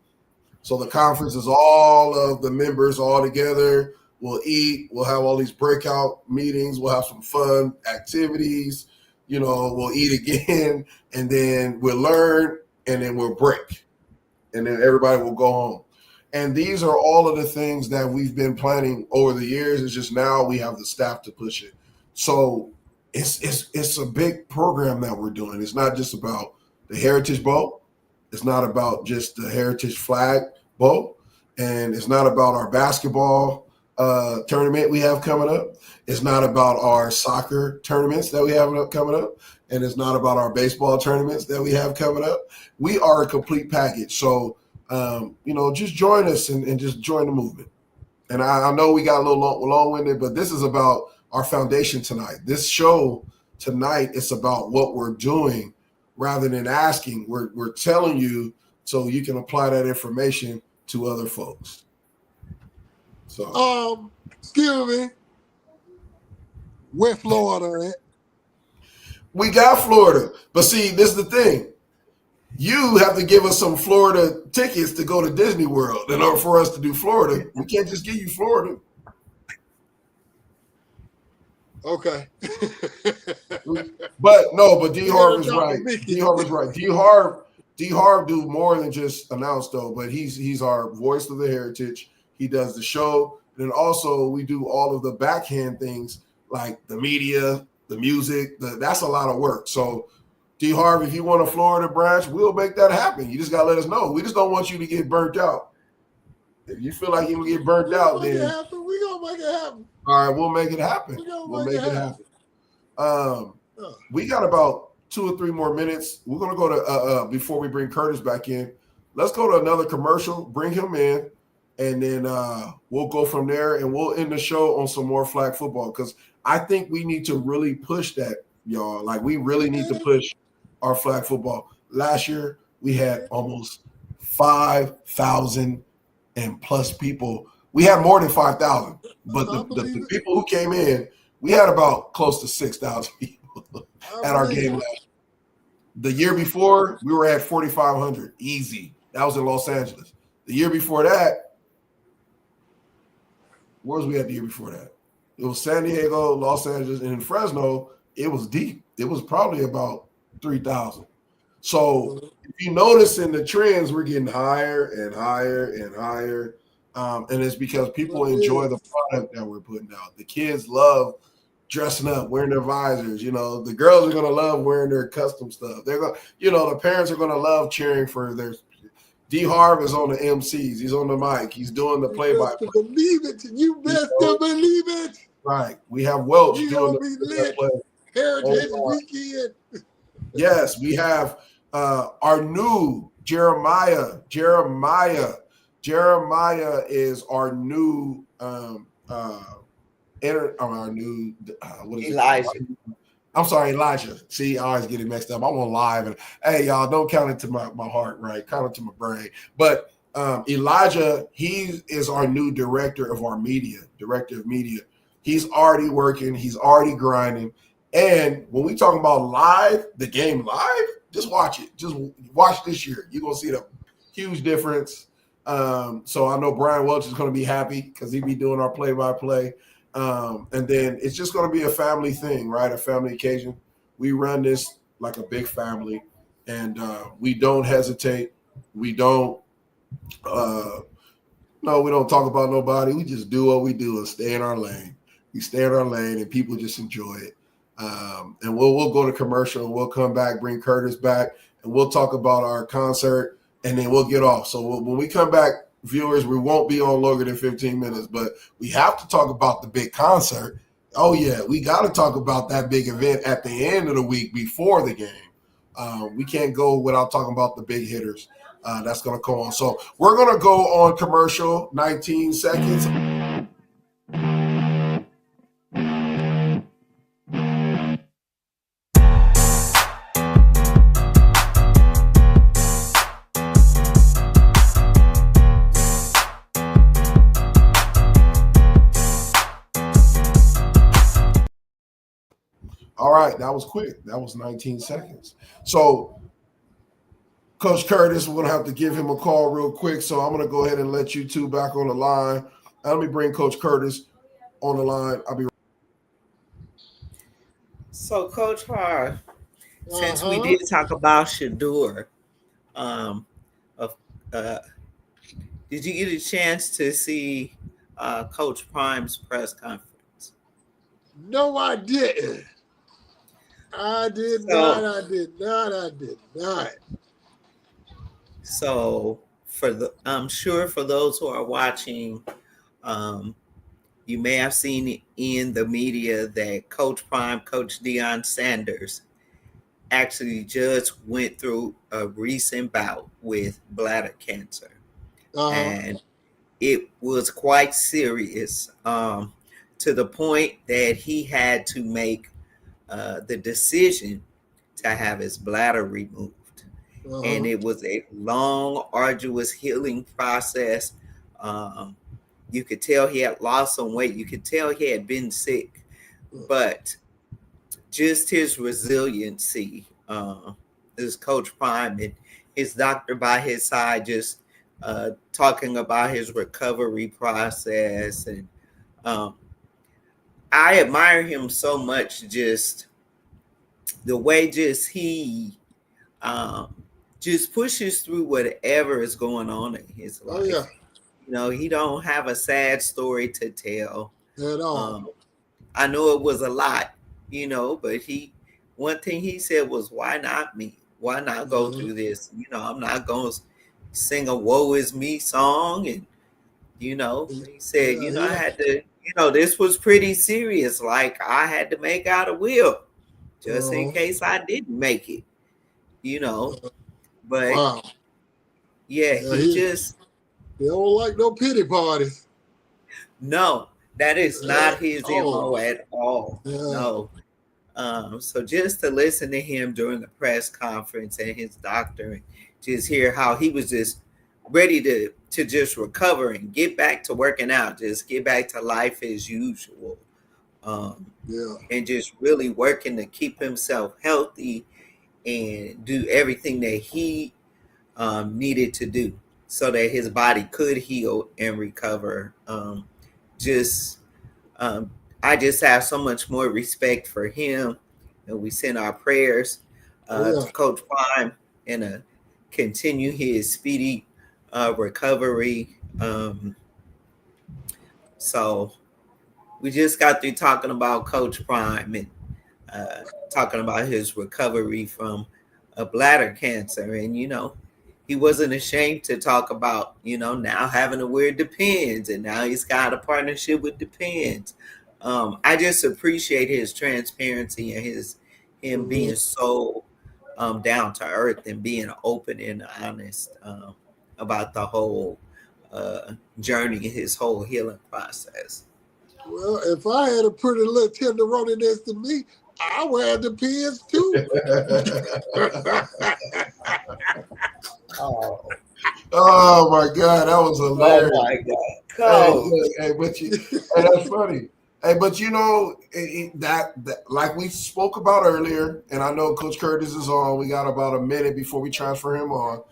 So the conference is all of the members all together. We'll eat. We'll have all these breakout meetings. We'll have some fun activities. You know, we'll eat again, and then we'll learn, and then we'll break. And then everybody will go home. And these are all of the things that we've been planning over the years. It's just now we have the staff to push it. So it's a big program that we're doing. It's not just about the Heritage Bowl. It's not about just the Heritage Flag Bowl. And it's not about our basketball tournament we have coming up. It's not about our soccer tournaments that we have coming up. And it's not about our baseball tournaments that we have coming up. We are a complete package. So, just join us and just join the movement. And I know we got a little long-winded, but this is about our foundation tonight. This show tonight is about what we're doing rather than asking. We're telling you so you can apply that information to other folks. So, excuse me, where Florida at? We got Florida, but see, this is the thing. You have to give us some Florida tickets to go to Disney World in order for us to do Florida. We can't just give you Florida. Okay. But D Harv is right. D Harv is right. D Harv do more than just announce though, but he's our voice of the Heritage. He does the show. And then also we do all of the backhand things like the media, the music. That's a lot of work. So D Harv, if you want a Florida branch, we'll make that happen. You just got to let us know. We just don't want you to get burnt out. If you feel like you will get burnt out, then we're going to make it happen. All right, we'll make it happen. We'll make it happen. We got about 2 or 3 more minutes. We're going to go to, before we bring Curtis back in, let's go to another commercial, bring him in, and then we'll go from there, and we'll end the show on some more flag football because I think we need to really push that, y'all. Like, we really need to push our flag football. Last year, we had almost 5,000 and plus people. We had more than 5,000, but the people who came in, we had about close to 6,000 people at our game last year. The year before, we were at 4,500, easy. That was in Los Angeles. The year before that, where was we at the year before that? It was San Diego, Los Angeles, and in Fresno, it was deep. It was probably about 3,000. So if you notice in the trends, we're getting higher and higher and higher. And it's because people enjoy the product that we're putting out. The kids love dressing up, wearing their visors. You know, the girls are going to love wearing their custom stuff. They're going, the parents are going to love cheering for their. D Harv is on the MCs. He's on the mic. He's doing the play-by-play. Believe it. You best to believe it. Right. We have Welch We doing gonna be lit. Heritage weekend. Yes, we have our new Jeremiah. Jeremiah is our new Elijah. I'm sorry, Elijah. See, I always get it mixed up. I'm on live, and hey, y'all, don't count it to my heart, right? Count it to my brain. But Elijah, he is our new director of media. He's already working. He's already grinding. And when we talk about live, the game live, just watch it. Just watch this year. You're gonna see the huge difference. So I know Bryan Welch is going to be happy because he'll be doing our play-by-play. And then it's just going to be a family thing, right? A family occasion. We run this like a big family, and we don't hesitate. We don't we don't talk about nobody. We just do what we do and stay in our lane. We stay in our lane, and people just enjoy it. And we'll go to commercial, and we'll come back, bring Curtis back, and we'll talk about our concert, and then we'll get off. So when we come back, viewers, we won't be on longer than 15 minutes, but we have to talk about the big concert. Oh, yeah, we got to talk about that big event at the end of the week before the game. We can't go without talking about the big hitters that's going to come on. So we're going to go on commercial, 19 seconds. All right, that was quick. That was 19 seconds. So, Coach Curtis, we're going to have to give him a call real quick. So I'm going to go ahead and let you two back on the line. Let me bring Coach Curtis on the line. I'll be right. So, Coach Harv, since we did talk about Shador, did you get a chance to see Coach Prime's press conference? No, I didn't. I did not. So I'm sure for those who are watching, you may have seen it in the media that Coach Prime, Coach Deion Sanders, actually just went through a recent bout with bladder cancer. And it was quite serious, to the point that he had to make the decision to have his bladder removed. And it was a long, arduous healing process. You could tell he had lost some weight. You could tell he had been sick, but just his resiliency, this Coach Prime and his doctor by his side, just talking about his recovery process. And I admire him so much, just the way he just pushes through whatever is going on in his life. You know, he don't have a sad story to tell at all. I know it was a lot, you know, but one thing he said was, why not me? Why not go through this? You know, I'm not going to sing a woe is me song. And, you know, he said, I had to, this was pretty serious. Like, I had to make out a will just in case I didn't make it, but he don't like no pity parties. No, that is not his MO at all. No. So just to listen to him during the press conference and his doctor, and just hear how he was just ready to just recover and get back to working out, just get back to life as usual. And just really working to keep himself healthy and do everything that he needed to do so that his body could heal and recover. I just have so much more respect for him, and we send our prayers to Coach Prime and continue his speedy recovery. So we just got through talking about Coach Prime and talking about his recovery from a bladder cancer. And, he wasn't ashamed to talk about, now having to wear Depends, and now he's got a partnership with Depends. I just appreciate his transparency and him being so down to earth and being open and honest about the whole journey, his whole healing process. Well, if I had a pretty little tenderoni next to me, I wear Depends too. Oh my God, that was hilarious. Oh my God, Coach. Hey, that's funny. Hey, but that like we spoke about earlier, and I know Coach Curtis is on. We got about a minute before we transfer him on.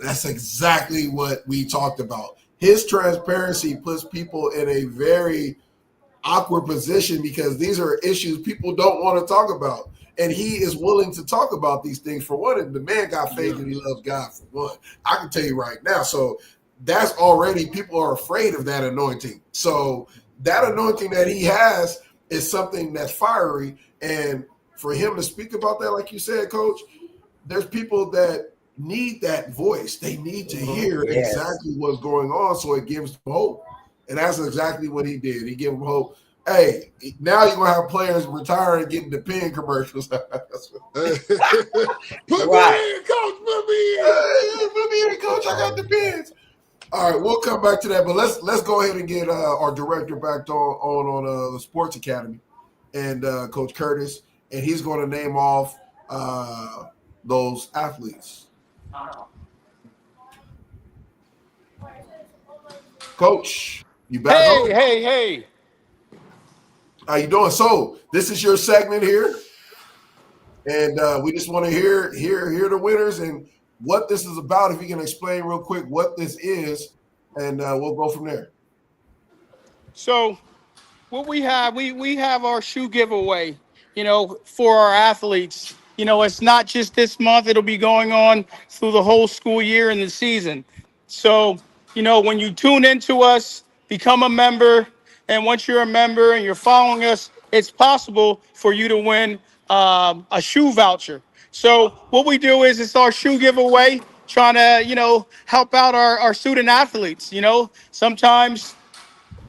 That's exactly what we talked about. His transparency puts people in a very awkward position because these are issues people don't want to talk about. And he is willing to talk about these things. For one, and the man got faith and he loves God, for one. I can tell you right now. So that's already, people are afraid of that anointing. So that anointing that he has is something that's fiery. And for him to speak about that, like you said, Coach, there's people that need that voice. They need to hear exactly what's going on, so it gives them hope. And that's exactly what he did. He gave them hope. Hey, now you're going to have players retiring and getting the pen commercials. Put me in, Coach. Put me in, Coach. I got the pens. All right, we'll come back to that. But let's go ahead and get our director back on the Sports Academy and Coach Curtis. And he's going to name off those athletes. Coach, you back home? Hey. How you doing? So this is your segment here, and we just want to hear the winners and what this is about. If you can explain real quick what this is, and we'll go from there. So what we have, we have our shoe giveaway, for our athletes. It's not just this month. It'll be going on through the whole school year and the season. So, when you tune into us, become a member, and once you're a member and you're following us, it's possible for you to win a shoe voucher. So what we do is it's our shoe giveaway, trying to, help out our student athletes. Sometimes,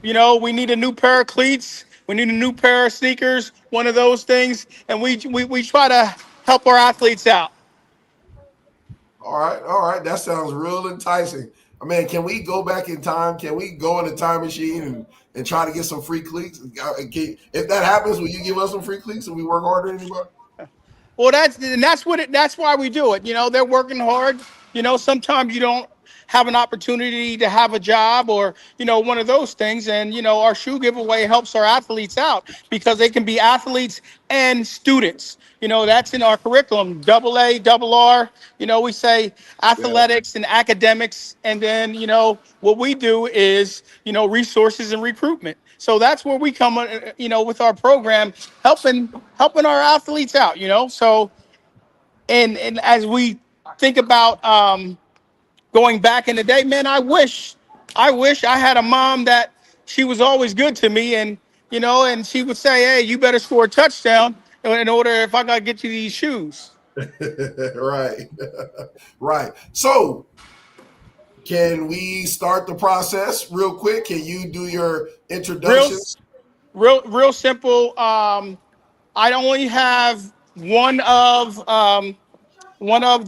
we need a new pair of cleats. We need a new pair of sneakers, one of those things. And we try to help our athletes out. All right. That sounds real enticing. I mean, can we go back in time? Can we go in a time machine and try to get some free cleats? If that happens, will you give us some free cleats and we work harder than anybody? Well, that's why we do it. They're working hard. Sometimes you don't have an opportunity to have a job or, one of those things. And, our shoe giveaway helps our athletes out because they can be athletes and students. That's in our curriculum, AA, RR. We say athletics and academics. And then, what we do is, resources and recruitment. So that's where we come, with our program, helping our athletes out, So, and as we think about going back in the day, man, I wish I had a mom that she was always good to me, and and she would say, "Hey, you better score a touchdown in order if I got to get you these shoes." Right. So, can we start the process real quick? Can you do your introductions? Real simple. I only have one of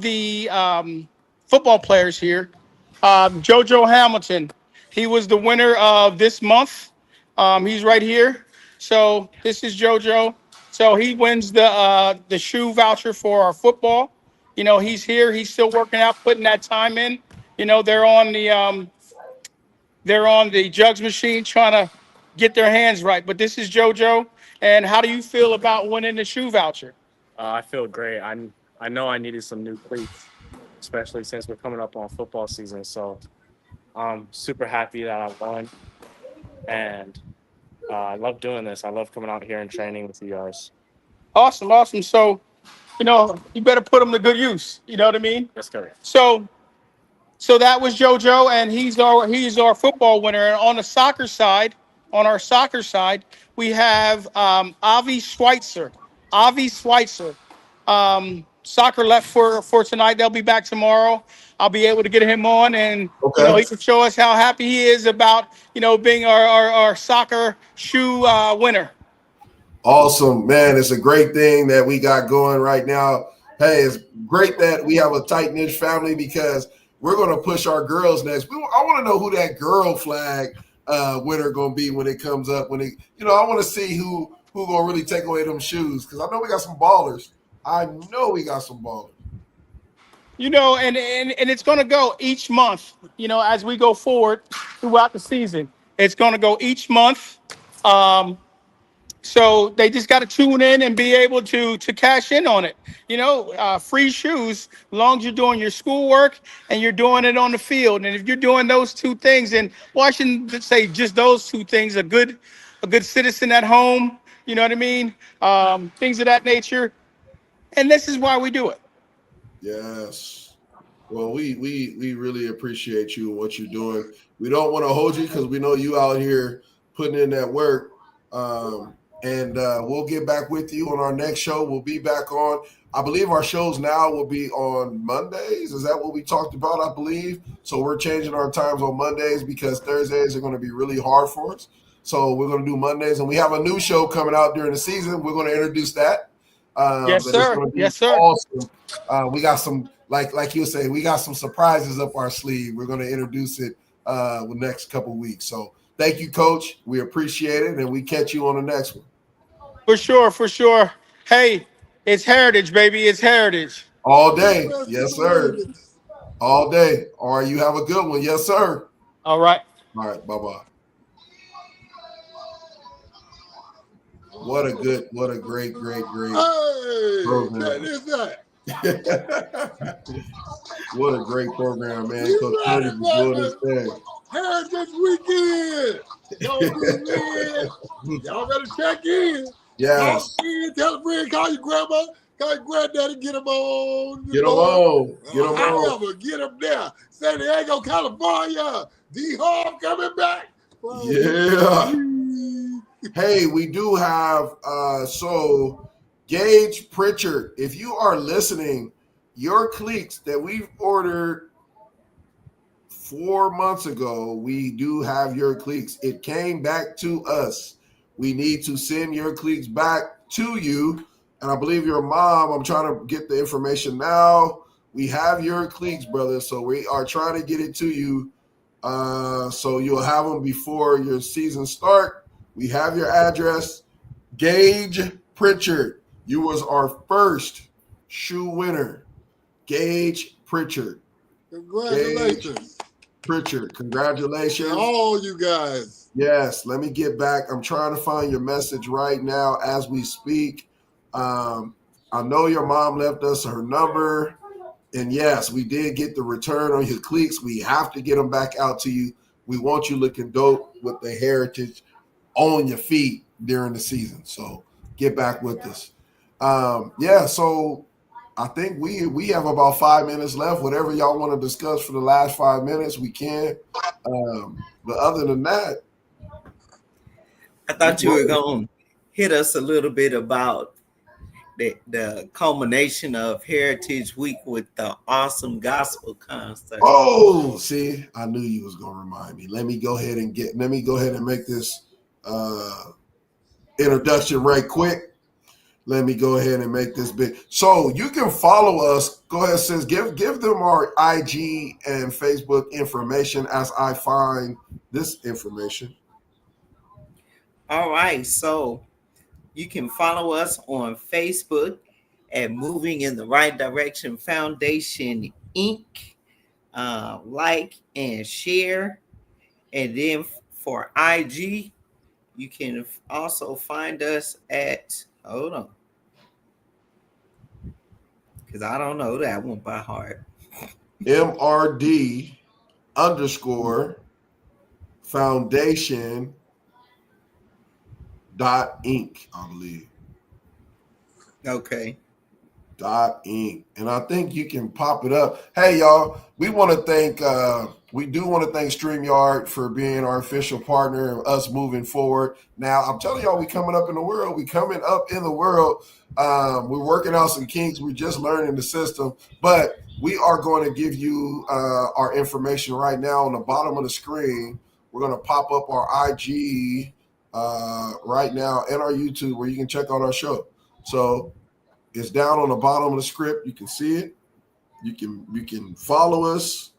the football players here, JoJo Hamilton. He was the winner of this month. He's right here. So this is JoJo. So he wins the shoe voucher for our football. He's here. He's still working out, putting that time in. They're on the jugs machine trying to get their hands right. But this is JoJo. And how do you feel about winning the shoe voucher? I feel great. I know I needed some new cleats, especially since we're coming up on football season. So I'm super happy that I won. And I love doing this. I love coming out here and training with you guys. Awesome. So, you better put them to good use. You know what I mean? That's correct. So that was JoJo, and he's our football winner. And on our soccer side, we have Avi Schweitzer. soccer left for tonight. They'll be back tomorrow. I'll be able to get him on, and he can show us how happy he is about being our soccer shoe winner. Awesome, man. It's a great thing that we got going right now. Hey, it's great that we have a tight-knit family because we're going to push our girls next. I want to know who that girl flag winner going to be when it comes up. I want to see who going to really take away them shoes because I know we got some ballers. And it's going to go each month, as we go forward throughout the season. It's going to go each month. So they just got to tune in and be able to cash in on it. Free shoes, as long as you're doing your schoolwork and you're doing it on the field. And if you're doing those two things, and I shouldn't say just those two things, a good citizen at home, you know what I mean? Things of that nature. And this is why we do it. Yes. Well, we really appreciate you and what you're doing. We don't want to hold you because we know you out here putting in that work. And we'll get back with you on our next show. We'll be back on. I believe our shows now will be on Mondays. Is that what we talked about, I believe? So we're changing our times on Mondays because Thursdays are going to be really hard for us. So we're going to do Mondays. And we have a new show coming out during the season. We're going to introduce that. Yes, sir. Yes, sir. Awesome. We got some, like you were saying, we got some surprises up our sleeve. We're going to introduce it the next couple of weeks. So thank you, Coach. We appreciate it, and we catch you on the next one. For sure. Hey, it's Heritage, baby. It's Heritage. All day. Yes, sir. All day. All right, you have a good one. Yes, sir. All right. All right, bye-bye. What a great program. That is that. What a great program, man. Coach Tony is doing his thing. Heritage weekend. Y'all better check in. Yes. Tell a friend, call your grandma, call your granddaddy, get them on. Get them on. Get them there. San Diego, California. D Harv coming back. Yeah. Hey, we do have so Gage Pritchard, if you are listening, your cleats that we've ordered 4 months ago, we do have your cleats. It came back to us. We need to send your cleats back to you. And I believe your mom, I'm trying to get the information now. We have your cleats, brother. So we are trying to get it to you. So you'll have them before your season start. We have your address. Gage Pritchard, you was our first shoe winner. Gage Pritchard. Congratulations. Gage Pritchard, congratulations. All you guys. Yes, let me get back. I'm trying to find your message right now as we speak. I know your mom left us her number. And yes, we did get the return on your cleats. We have to get them back out to you. We want you looking dope with the Heritage on your feet during the season. So get back with us. So I think we have about 5 minutes left. Whatever y'all want to discuss for the last 5 minutes, we can. But other than that, I thought you were going to hit us a little bit about the culmination of Heritage Week with the awesome gospel concert. Oh, see, I knew you was going to remind me. Let me go ahead and make this introduction right quick. Let me go ahead and make this big. So you can follow us. Go ahead, sis. Give them our IG and Facebook information as I find this information. All right. So you can follow us on Facebook at Moving in the Right Direction Foundation, Inc. Like and share. And then for IG, you can also find us at, hold on, because I don't know that one by heart. MRD_foundation.inc, I believe. Okay. .inc. And I think you can pop it up. Hey, y'all, we want to thank we do want to thank StreamYard for being our official partner and us moving forward. Now, I'm telling y'all, we coming up in the world. We're working out some kinks. We're just learning the system. But we are going to give you our information right now on the bottom of the screen. We're going to pop up our IG right now and our YouTube where you can check out our show. So it's down on the bottom of the script. You can see it. You can follow us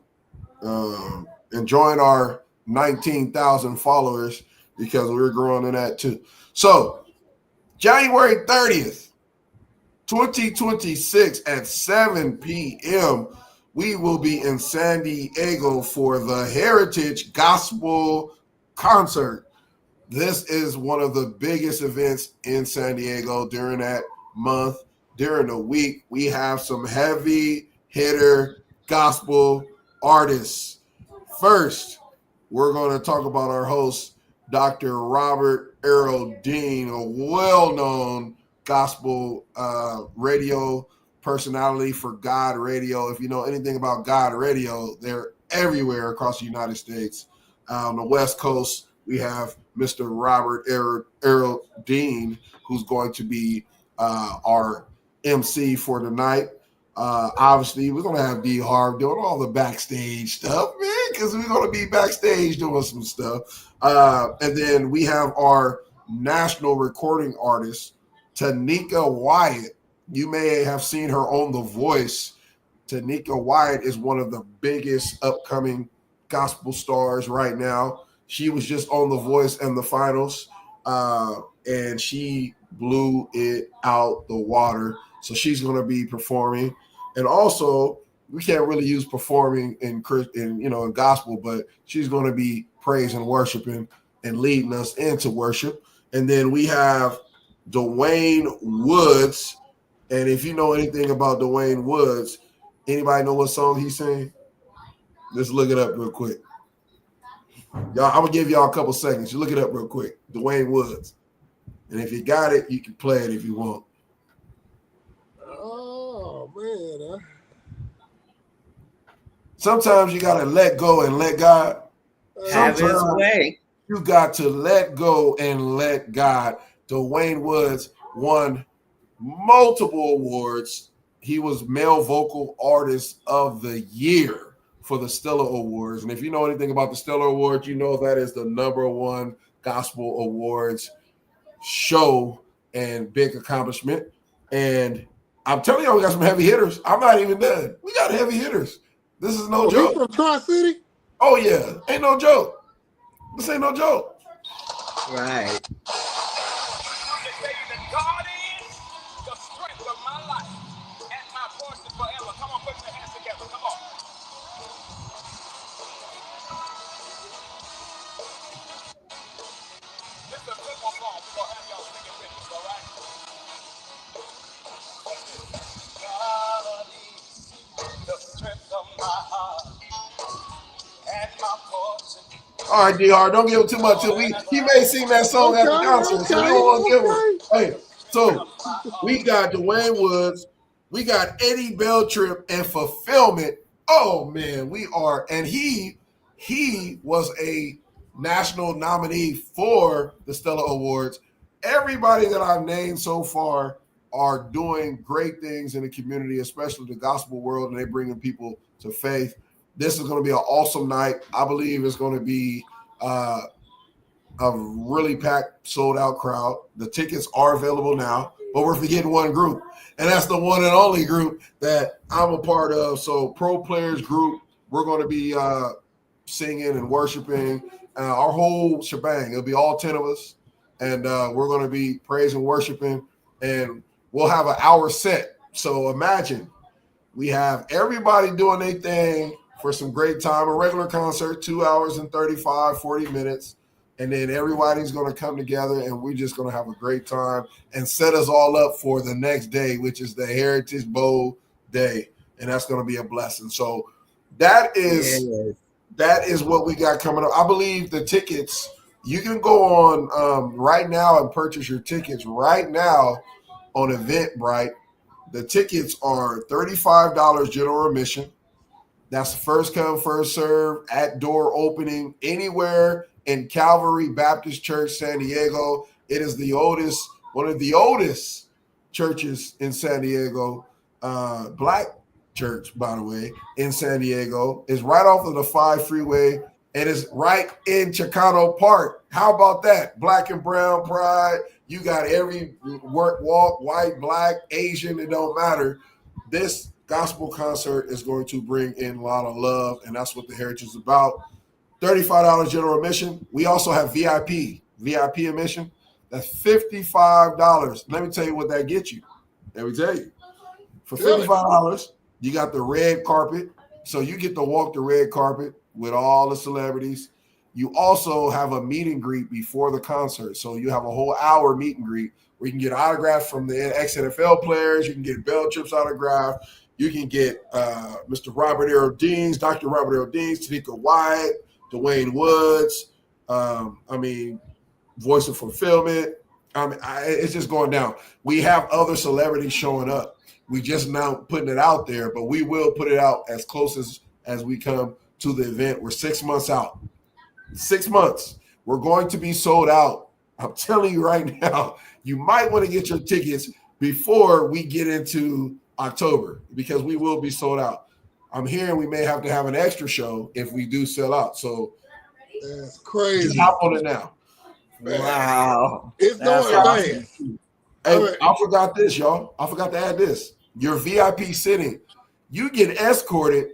and join our 19,000 followers because we're growing in that too. So January 30th, 2026 at 7 p.m., we will be in San Diego for the Heritage Gospel Concert. This is one of the biggest events in San Diego during that month. During the week, we have some heavy hitter gospel artists. First, we're going to talk about our host, Dr. Robert Errol Dean, a well-known gospel radio personality for God Radio. If you know anything about God Radio, they're everywhere across the United States. On the West Coast, we have Mr. Robert Errol Dean, who's going to be our MC for tonight. Obviously, we're going to have D. Harv doing all the backstage stuff, man, because we're going to be backstage doing some stuff. And then we have our national recording artist, Tanika Wyatt. You may have seen her on The Voice. Tanika Wyatt is one of the biggest upcoming gospel stars right now. She was just on The Voice and the finals, and she blew it out the water. So she's going to be performing. And also, we can't really use performing in gospel, but she's going to be praising and worshiping and leading us into worship. And then we have Dwayne Woods. And if you know anything about Dwayne Woods, anybody know what song he sang? Let's look it up real quick. Y'all, I'm going to give y'all a couple seconds. You look it up real quick. Dwayne Woods. And if you got it, you can play it if you want. Oh, man. Sometimes you got to let go and let God. Have his way. You got to let go and let God. Dwayne Woods won multiple awards. He was Male Vocal Artist of the Year for the Stellar Awards. And if you know anything about the Stellar Awards, you know that is the #1 gospel awards show and big accomplishment. And I'm telling y'all, we got some heavy hitters. I'm not even done. We got heavy hitters. This is no joke. He's from Tri-City? Oh, yeah. Ain't no joke. This ain't no joke. Right. All right, DR, don't give him too much. He may sing that song at the concert, so we don't want to give him. Hey, so we got Dwayne Woods, we got Eddie Beltrip and Fulfillment. Oh man, we are, and he was a national nominee for the Stellar Awards. Everybody that I've named so far are doing great things in the community, especially the gospel world, and they're bringing people to faith. This is going to be an awesome night. I believe it's going to be a really packed, sold-out crowd. The tickets are available now, but we're forgetting one group, and that's the one and only group that I'm a part of. So Pro Players Group, we're going to be singing and worshiping our whole shebang. It'll be all 10 of us, and we're going to be praising, worshiping, and we'll have an hour set. So imagine we have everybody doing their thing for some great time, a regular concert, 2 hours and 35, 40 minutes. And then everybody's going to come together and we're just going to have a great time and set us all up for the next day, which is the Heritage Bowl Day. And that's going to be a blessing. So that is what we got coming up. I believe the tickets, you can go on right now and purchase your tickets right now on Eventbrite. The tickets are $35 general admission. That's first come, first serve at door opening anywhere in Calvary Baptist Church, San Diego. It is the oldest, one of the oldest churches in San Diego. Black church, by the way, in San Diego. Is right off of the 5 freeway. And it's right in Chicano Park. How about that? Black and brown pride. You got every walk, white, black, Asian, it don't matter. This gospel concert is going to bring in a lot of love, and that's what the Heritage is about. $35 general admission. We also have VIP admission. That's $55. Let me tell you what that gets you. Let me tell you. For $55, you got the red carpet. So you get to walk the red carpet with all the celebrities. You also have a meet and greet before the concert. So you have a whole hour meet and greet where you can get autographs from the ex-NFL players. You can get Bell Trips autographed. You can get Mr. Robert Earl Deans, Dr. Robert Earl Deans, Tanika Wyatt, Dwayne Woods. Voice of Fulfillment. It's just going down. We have other celebrities showing up. We just now putting it out there, but we will put it out as close as we come to the event. We're 6 months out. 6 months. We're going to be sold out. I'm telling you right now, you might want to get your tickets before we get into October because we will be sold out. I'm hearing we may have to have an extra show if we do sell out. So that's crazy. Just hop on it now. Man. Wow. It's going fast. Hey, I forgot this, y'all. I forgot to add this. Your VIP sitting, you get escorted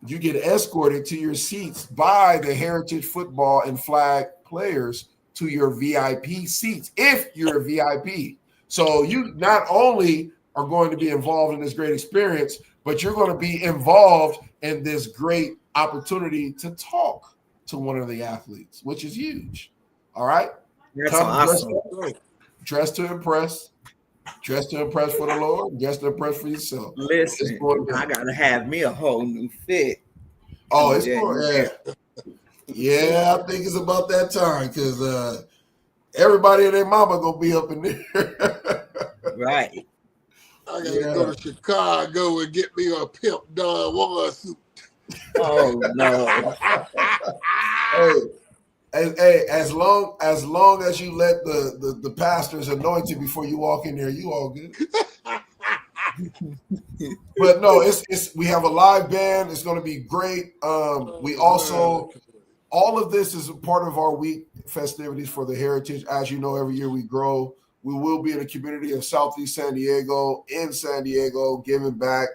to your seats by the Heritage football and flag players to your VIP seats if you're a VIP. So you not only are going to be involved in this great experience, but you're going to be involved in this great opportunity to talk to one of the athletes, which is huge. All right? That's awesome. Dress to impress. Dress to impress for the Lord. Dress to impress for yourself. Listen, I gotta have me a whole new fit. Oh, it's going. Yeah, I think it's about that time because everybody and their mama gonna be up in there. Right. I gotta go to Chicago and get me a Pimp Don Juan suit. Oh no. Hey, as long as you let the pastors anoint you before you walk in there, you all good. But no, it's we have a live band. It's going to be great. We also all of this is a part of our week festivities for the Heritage. As you know, every year we grow. We will be in the community of Southeast San Diego, in San Diego, giving back,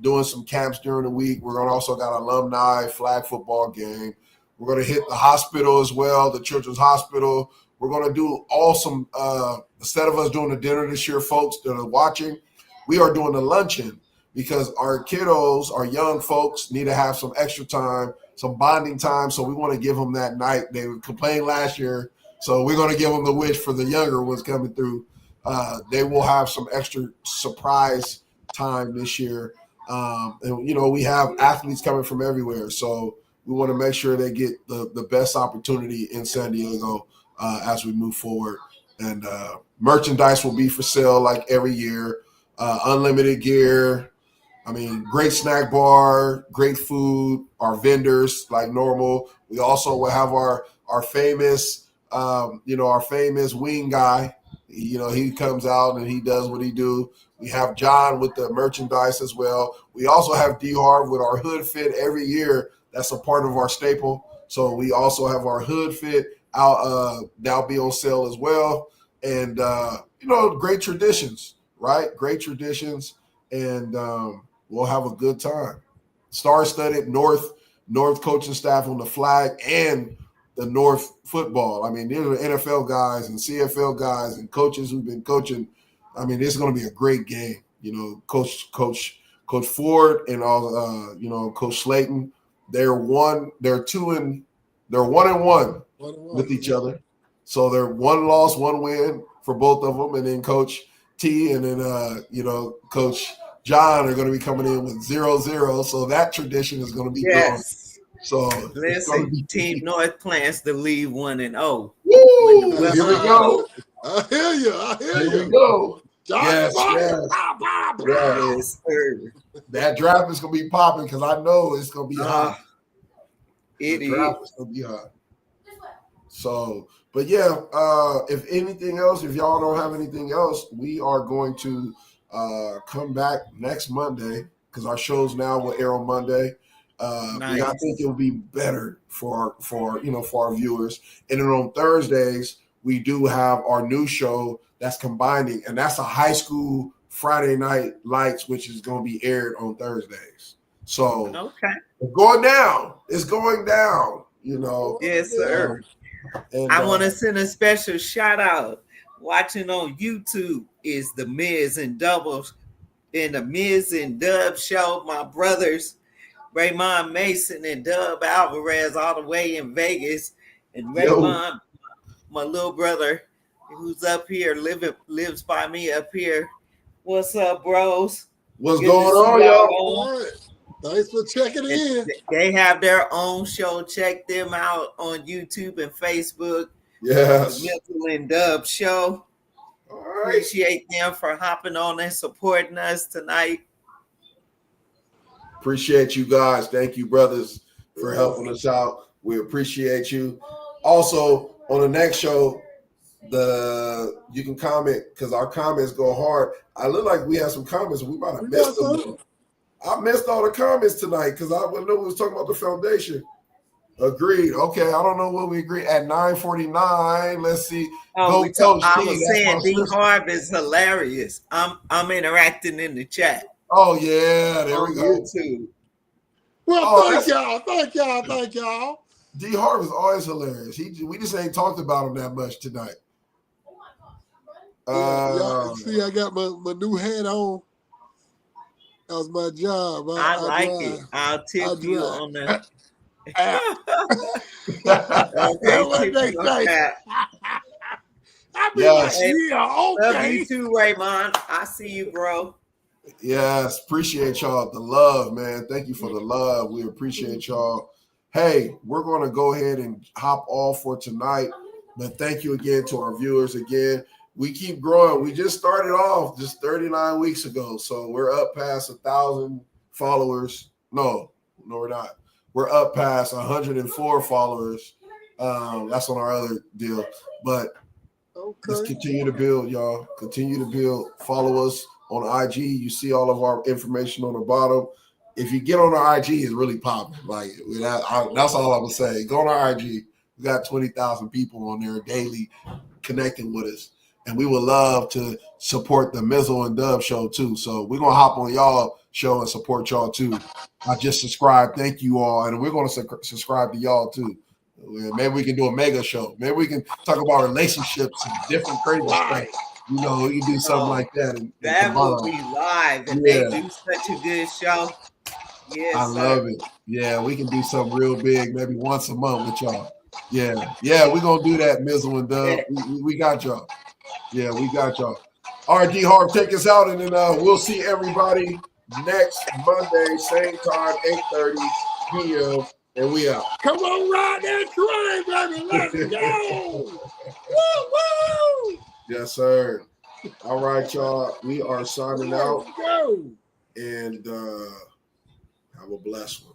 doing some camps during the week. We're going to also got alumni flag football game. We're going to hit the hospital as well, the Children's Hospital. We're going to do awesome. Instead of us doing the dinner this year, folks that are watching, we are doing the luncheon because our kiddos, our young folks need to have some extra time, some bonding time. So we want to give them that night. They complained last year. So we're going to give them the wish for the younger ones coming through. They will have some extra surprise time this year. And, you know, we have athletes coming from everywhere. So we want to make sure they get the best opportunity in San Diego as we move forward. And merchandise will be for sale like every year. Unlimited gear. I mean, great snack bar, great food, our vendors like normal. We also will have our famous, our famous wing guy. You know, he comes out and he does what he do. We have John with the merchandise as well. We also have D Harv with our hood fit every year. That's a part of our staple. So we also have our hood fit out. That'll be on sale as well. And, great traditions, right? Great traditions. And we'll have a good time. Star-studded North coaching staff on the flag and the North football. I mean, these are NFL guys and CFL guys and coaches who've been coaching. I mean, this is going to be a great game. You know, Coach Ford and all, Coach Slayton. They're 1-1 with each other. So they're 1 loss, 1 win for both of them. And then Coach T and then, Coach John are going to be coming in with 0-0. So that tradition is going to be gone. So listen, Team North plans to leave 1-0. Woo! Here we go. I hear you. Here we go. John yes. Yes, sir. That draft is gonna be popping because I know it's gonna be hot. It the draft is gonna be hot. So, but yeah, if anything else, if y'all don't have anything else, we are going to come back next Monday because our shows now will air on Monday. Nice. I think it'll be better for our viewers. And then on Thursdays, we do have our new show that's combining, and that's a high school Friday Night Lights, which is going to be aired on Thursdays. So okay, it's going down. It's going down. Yes, sir. And I want to send a special shout out. Watching on YouTube is the Miz and Doubles in the Miz and Dub show. My brothers, Raymond Mason and Dub Alvarez, all the way in Vegas, and Raymond, my little brother, who's up here, lives by me up here. What's up, bros? What's going on, y'all? Thanks for checking in. They have their own show. Check them out on YouTube and Facebook. Yes. The Mental and Dub Show. All right. Appreciate them for hopping on and supporting us tonight. Appreciate you guys. Thank you, brothers, for helping us out. We appreciate you. Also, on the next show, you can comment because our comments go hard. I look like we have some comments. We might have missed them. I missed all the comments tonight because I wouldn't know we was talking about the foundation. Agreed. Okay, I don't know what we agreed at 9:49. Let's see. I was saying D Harv is hilarious. I'm interacting in the chat. Oh yeah, there we go. YouTube. Well, thank y'all. D Harv is always hilarious. We just ain't talked about him that much tonight. See, I got my new hat on. That was my job. I like it. I'll tip you on the. What they say. Love you too, Raymond. I see you, bro. Yes, appreciate y'all. The love, man. Thank you for the love. We appreciate y'all. Hey, we're going to go ahead and hop off for tonight. But thank you again to our viewers again. We keep growing. We just started off just 39 weeks ago. So we're up past 1,000 followers. No, we're not. We're up past 104 followers. That's on our other deal. But let's continue to build, y'all. Continue to build. Follow us on IG. You see all of our information on the bottom. If you get on our IG, it's really popping. Like that's all I would say. Go on our IG. We got 20,000 people on there daily connecting with us. And we would love to support the Mizzle and Dub show too. So we're going to hop on y'all show and support y'all too. I just subscribed. Thank you all. And we're going to subscribe to y'all too. Maybe we can do a mega show. Maybe we can talk about relationships and different crazy stuff. We can do something like that. That will be live. And they do such a good show. Yes, I love it. Yeah, we can do something real big, maybe once a month with y'all. Yeah, we're going to do that, Mizzle and Dub. We got y'all. Yeah, we got y'all. All right, D Harv, take us out, and then we'll see everybody next Monday, same time, 8:30 p.m., and we out. Come on, ride that train, baby. Let's go. Woo! Yes, sir. All right, y'all. We are signing out. Let's go. And have a blessed one.